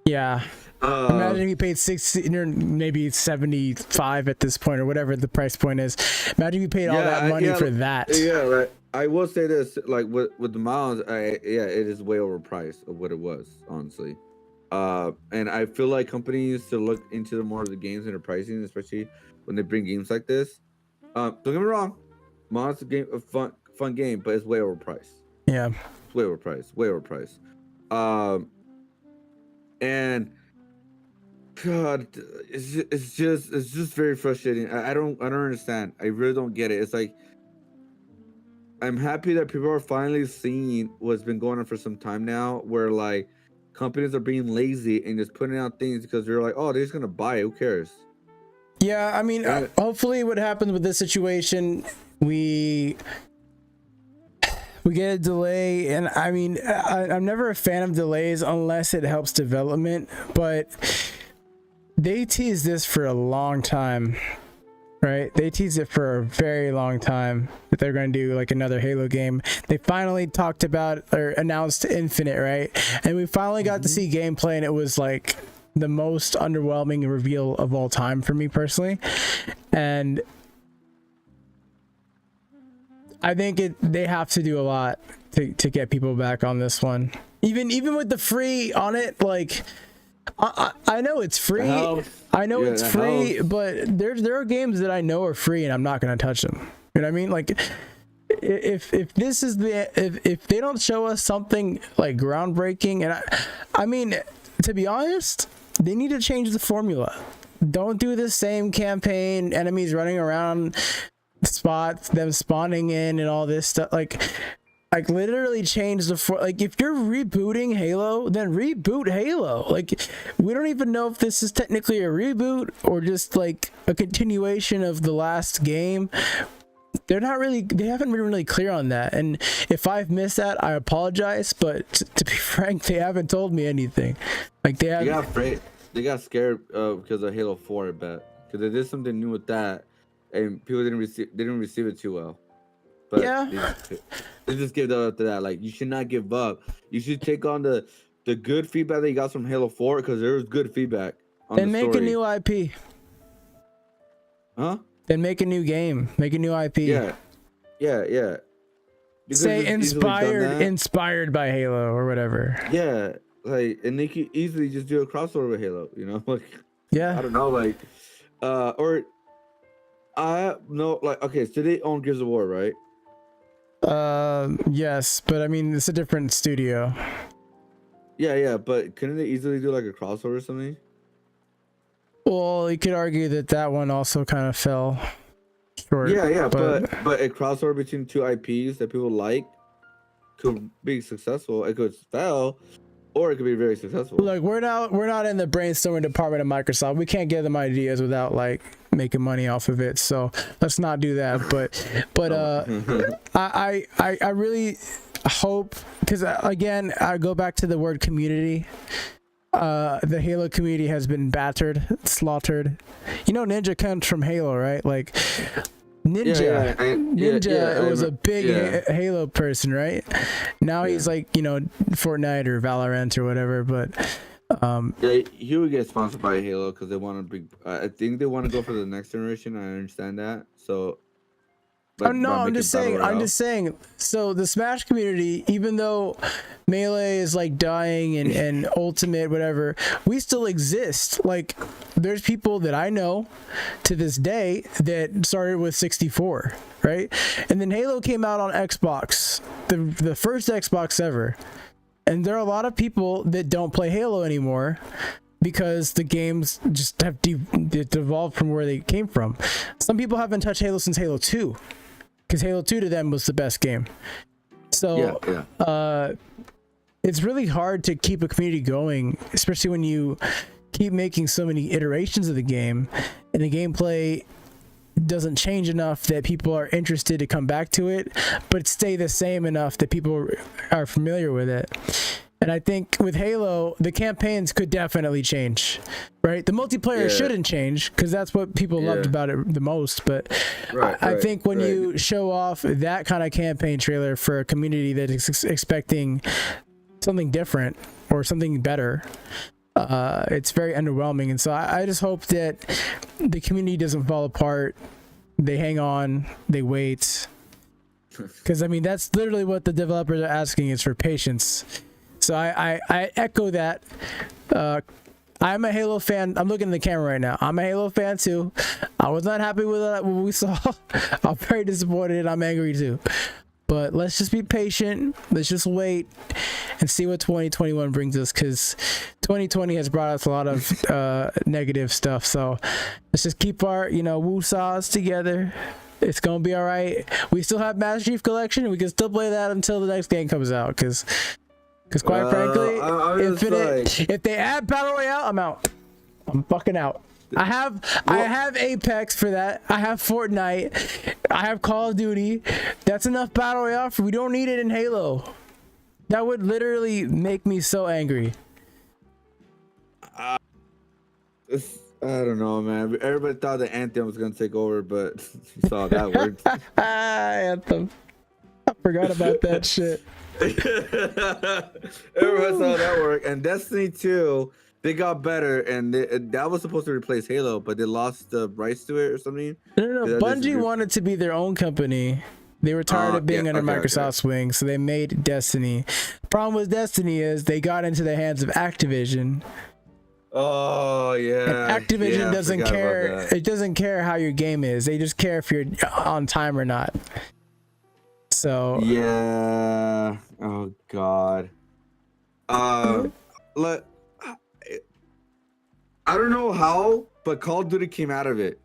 Yeah. Imagine if you paid 60 or maybe 75 at this point or whatever the price point is. Imagine if you paid all that money for that. Yeah, like I will say this, like with the miles, it is way overpriced of what it was, honestly. And I feel like companies to look into more of the games and their pricing, especially when they bring games like this. Don't get me wrong, miles a game, a fun game, but it's way overpriced. Yeah, it's way overpriced. And God, it's just very frustrating. I don't understand. I really don't get it. It's like I'm happy that people are finally seeing what's been going on for some time now, where like companies are being lazy and just putting out things because they're like, oh, they're just gonna buy it. Who cares? Yeah, I mean, hopefully, what happens with this situation, we get a delay, and I mean, I'm never a fan of delays unless it helps development, but they teased this for a long time, right? They teased it for a very long time that they're going to do like another Halo game. They finally talked about or announced Infinite, right? And we finally got to see gameplay, and it was like the most underwhelming reveal of all time for me personally. And I think they have to do a lot to get people back on this one. Even with the free on it, like I know it's free. I know it's free, but there are games that I know are free and I'm not gonna touch them. You know what I mean? Like if this is if they don't show us something like groundbreaking, and I mean, to be honest, they need to change the formula. Don't do the same campaign, enemies running around spots, them spawning in and all this stuff. Like literally change like if you're rebooting Halo, then reboot Halo. Like we don't even know if this is technically a reboot or just like a continuation of the last game. They haven't been really clear on that, and if I've missed that, I apologize, but to be frank, they haven't told me anything. Like they got afraid, they got scared because of Halo 4, I bet, because they did something new with that and people didn't receive it too well. But yeah, they just give up to that. Like, you should not give up. You should take on the good feedback that you got from Halo 4, because there was good feedback on and make a new IP. Huh? Then make a new game. Make a new IP. Yeah. Say inspired by Halo or whatever. Yeah, like, and they could easily just do a crossover with Halo. You know, like, yeah. I don't know, like, or I know, like, okay, so they own Gears of War, right? Yes, but I mean, it's a different studio. Yeah, but couldn't they easily do like a crossover or something? Well, you could argue that one also kind of fell short. Yeah, but a crossover between two IPs that people like could be successful. It could fail, or it could be very successful. Look, we're not in the brainstorming department of Microsoft. We can't give them ideas without like making money off of it. So let's not do that. But I really hope, because again, I go back to the word community. The Halo community has been battered, slaughtered. You know, Ninja comes from Halo, right? Like Ninja was a big Halo person, right? Now he's like, you know, Fortnite or Valorant or whatever. But he would get sponsored by Halo because they want to bring. I think they want to go for the next generation. I understand that. So. Like, I'm just saying. So the Smash community, even though Melee is like dying and Ultimate, whatever, we still exist. Like, there's people that I know to this day that started with 64, right? And then Halo came out on Xbox, the first Xbox ever. And there are a lot of people that don't play Halo anymore because the games just have devolved from where they came from. Some people haven't touched Halo since Halo 2. Because Halo 2 to them was the best game. So it's really hard to keep a community going, especially when you keep making so many iterations of the game and the gameplay doesn't change enough that people are interested to come back to it, but stay the same enough that people are familiar with it. And I think with Halo, the campaigns could definitely change, right? The multiplayer shouldn't change because that's what people loved about it the most. But I think when you show off that kind of campaign trailer for a community that is expecting something different or something better, it's very underwhelming. And so I just hope that the community doesn't fall apart. They hang on, they wait. Because, I mean, that's literally what the developers are asking, is for patience. So I echo that. I'm a Halo fan. I'm looking at the camera right now. I'm a Halo fan too. I was not happy with what we saw. I'm very disappointed and I'm angry too. But let's just be patient. Let's just wait and see what 2021 brings us, because 2020 has brought us a lot of negative stuff. So let's just keep our, woo-saws together. It's gonna be all right. We still have Master Chief Collection. We can still play that until the next game comes out. Because quite frankly, if they add Battle Royale, I'm out. I'm fucking out. I have Apex for that. I have Fortnite. I have Call of Duty. That's enough Battle Royale. We don't need it in Halo. That would literally make me so angry. I don't know, man. Everybody thought the Anthem was gonna take over, but you saw that worked. Anthem. I forgot about that shit. Everybody saw that work. And Destiny 2, they got better, and that was supposed to replace Halo, but they lost the rights to it or something. No. Bungie wanted to be their own company. They were tired of being under Microsoft's wing, so they made Destiny. The problem with Destiny is they got into the hands of Activision. Oh yeah. And Activision doesn't care. It doesn't care how your game is. They just care if you're on time or not. So yeah. Oh god. Let. I don't know how, but Call of Duty came out of it.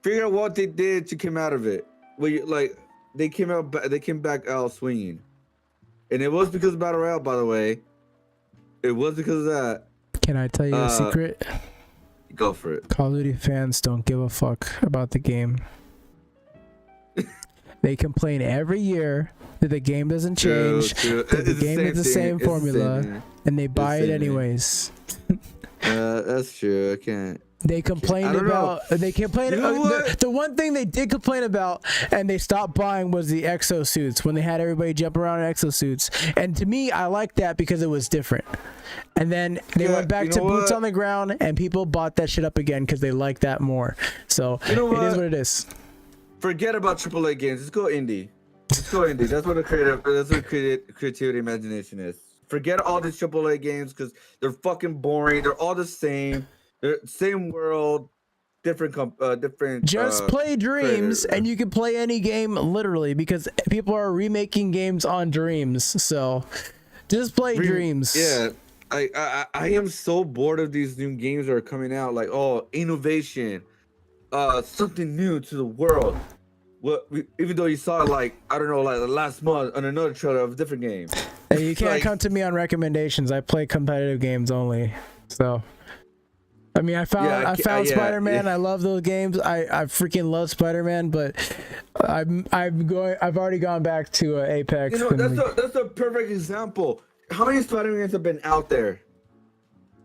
Figure out what they did to come out of it. They came back out swinging, and it was because of Battle Royale. By the way, it was because of that. Can I tell you a secret? Go for it. Call of Duty fans don't give a fuck about the game. They complain every year that the game doesn't change, that the game is the same formula, and they buy it anyways. That's true. I can't. They complained about. They complained. The one thing they did complain about, and they stopped buying, was the exosuits, when they had everybody jump around in exosuits. And to me, I liked that because it was different. And then they went back to boots on the ground, and people bought that shit up again because they liked that more. So it is what it is. Forget about AAA games. Let's go indie. Let's go indie. That's what creativity, imagination is. Forget all these AAA games because they're fucking boring. They're all the same. They're same world, different. Just play Dreams, and you can play any game literally, because people are remaking games on Dreams. So just play Dreams. Yeah, I am so bored of these new games that are coming out. Like, innovation, something new to the world. Even though you saw it the last month on another trailer of a different game. And you can't come to me on recommendations. I play competitive games only. So, I mean, I found Spider-Man. I love those games. I freaking love Spider-Man. But I've already gone back to Apex. That's a perfect example. How many Spider-Man games have been out there,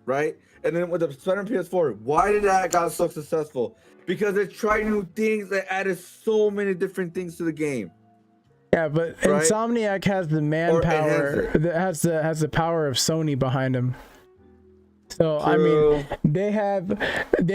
right? And then with the Spider-Man PS4, why did that got so successful? Because they tried new things. They added so many different things to the game. Yeah, but Insomniac has the manpower. Has the power of Sony behind them. So true. I mean, they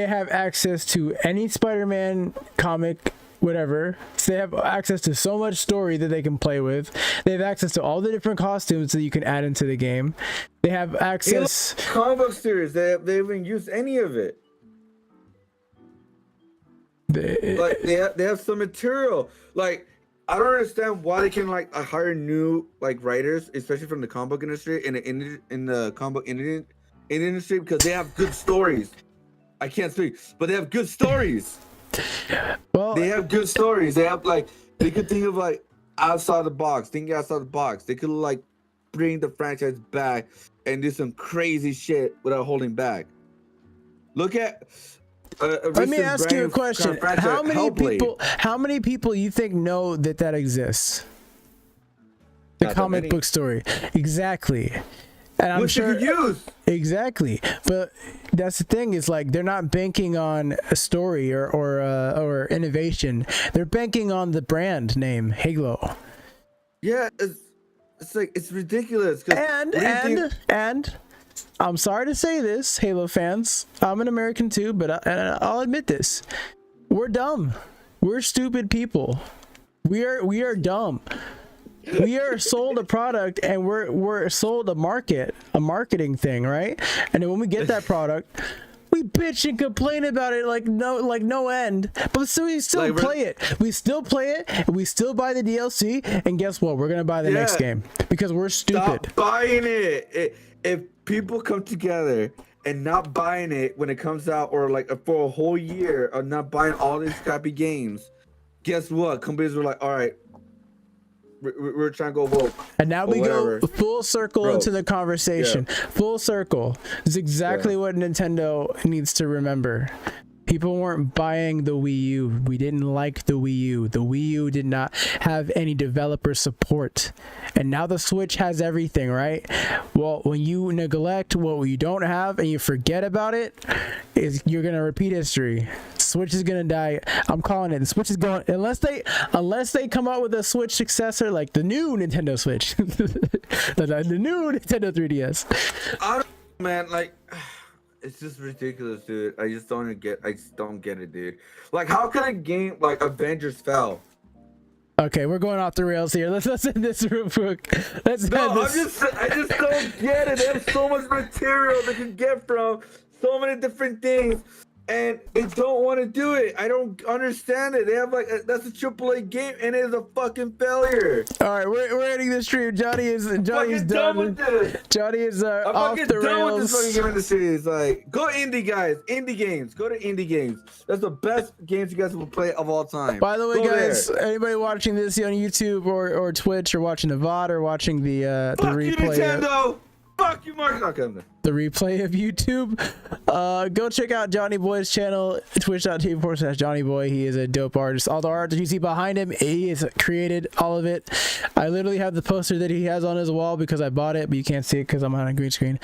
have access to any Spider-Man comic, whatever. So they have access to so much story that they can play with. They have access to all the different costumes that you can add into the game. They have access. Comic book series. They haven't used any of it. They have some material. Like, I don't understand why they can hire new writers, especially from the comic book industry in the comic book industry, because they have good stories. I can't speak, but they have good stories. Well, they have good stories. They have they could think of outside the box. Thinking outside the box. They could bring the franchise back and do some crazy shit without holding back. Look at. Let me ask you a question. How many people you think know that exists? The Not that comic many. book story. Exactly. And I'm Which you sure could use. exactly. But that's the thing is like they're not banking on a story or innovation. They're banking on the brand name Halo. Yeah, it's like it's ridiculous. 'Cause And what do you think- and I'm sorry to say this, Halo fans. I'm an American too, but I'll admit this. We're dumb. We're stupid people. We are dumb. We are sold a product and we're sold a marketing thing, right? And then when we get that product, we bitch and complain about it like no end. But so we still Like, play it. We still play it. And we still buy the DLC. And guess what? We're gonna buy the next game because we're stupid. Stop buying it. If people come together and not buying it when it comes out, or like for a whole year of not buying all these crappy games, guess what? Companies were like, all right, we're trying to go woke. And now we whatever. go full circle Bro, into the conversation. Full circle. It's exactly what Nintendo needs to remember. People weren't buying the Wii U. We didn't like the Wii U. The Wii U did not have any developer support. And now the Switch has everything, right? Well, when you neglect what you don't have and you forget about it, you're going to repeat history. Switch is going to die. I'm calling it. The Switch is going, unless they come out with a Switch successor like the new Nintendo Switch. the new Nintendo 3DS. I don't, man, like, it's just ridiculous, dude. I just don't get it, dude. Like, how can a game like Avengers fell? Okay, we're going off the rails here. Let's end this real quick. Let's end this. I just don't get it. There's so much material they can get from so many different things, and they don't want to do it. I don't understand it. They have like that's a AAA game, and it is a fucking failure. All right, we're ending the stream. Johnny's Fucking done. with this. Johnny is I'm off fucking the done with this fucking rails. game in the series. Like, go indie guys, indie games. Go to indie games. That's the best games you guys will play of all time. By the way, Go guys, there. anybody watching this on YouTube or Twitch or watching the VOD or watching the Fuck you, replay, Nintendo. Fuck you, Mark. Okay, I'm done. the replay of YouTube, go check out Johnny Boy's channel, twitch.tv/JohnnyBoy. He is a dope artist. All the art that you see behind him, he has created all of it. I literally have the poster that he has on his wall because I bought it, but you can't see it because I'm on a green screen.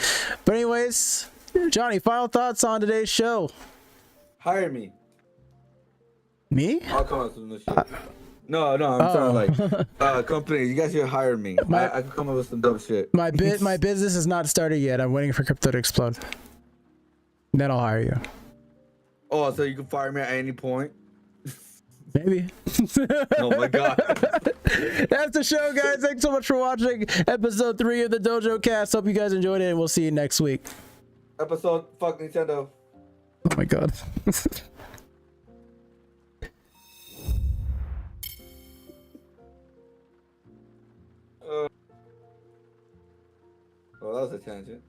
But anyways, Johnny, final thoughts on today's show. Hire me. Me? I'll come up with some new shit. No, I'm saying like company. You guys should hire me. I can come up with some dope shit. My business is not started yet. I'm waiting for crypto to explode. Then I'll hire you. Oh, so you can fire me at any point? Maybe. Oh my god. That's the show, guys. Thanks so much for watching episode 3 of the Dojo Cast. Hope you guys enjoyed it, and we'll see you next week. Episode fuck Nintendo. Oh my god. Well, that was a tangent.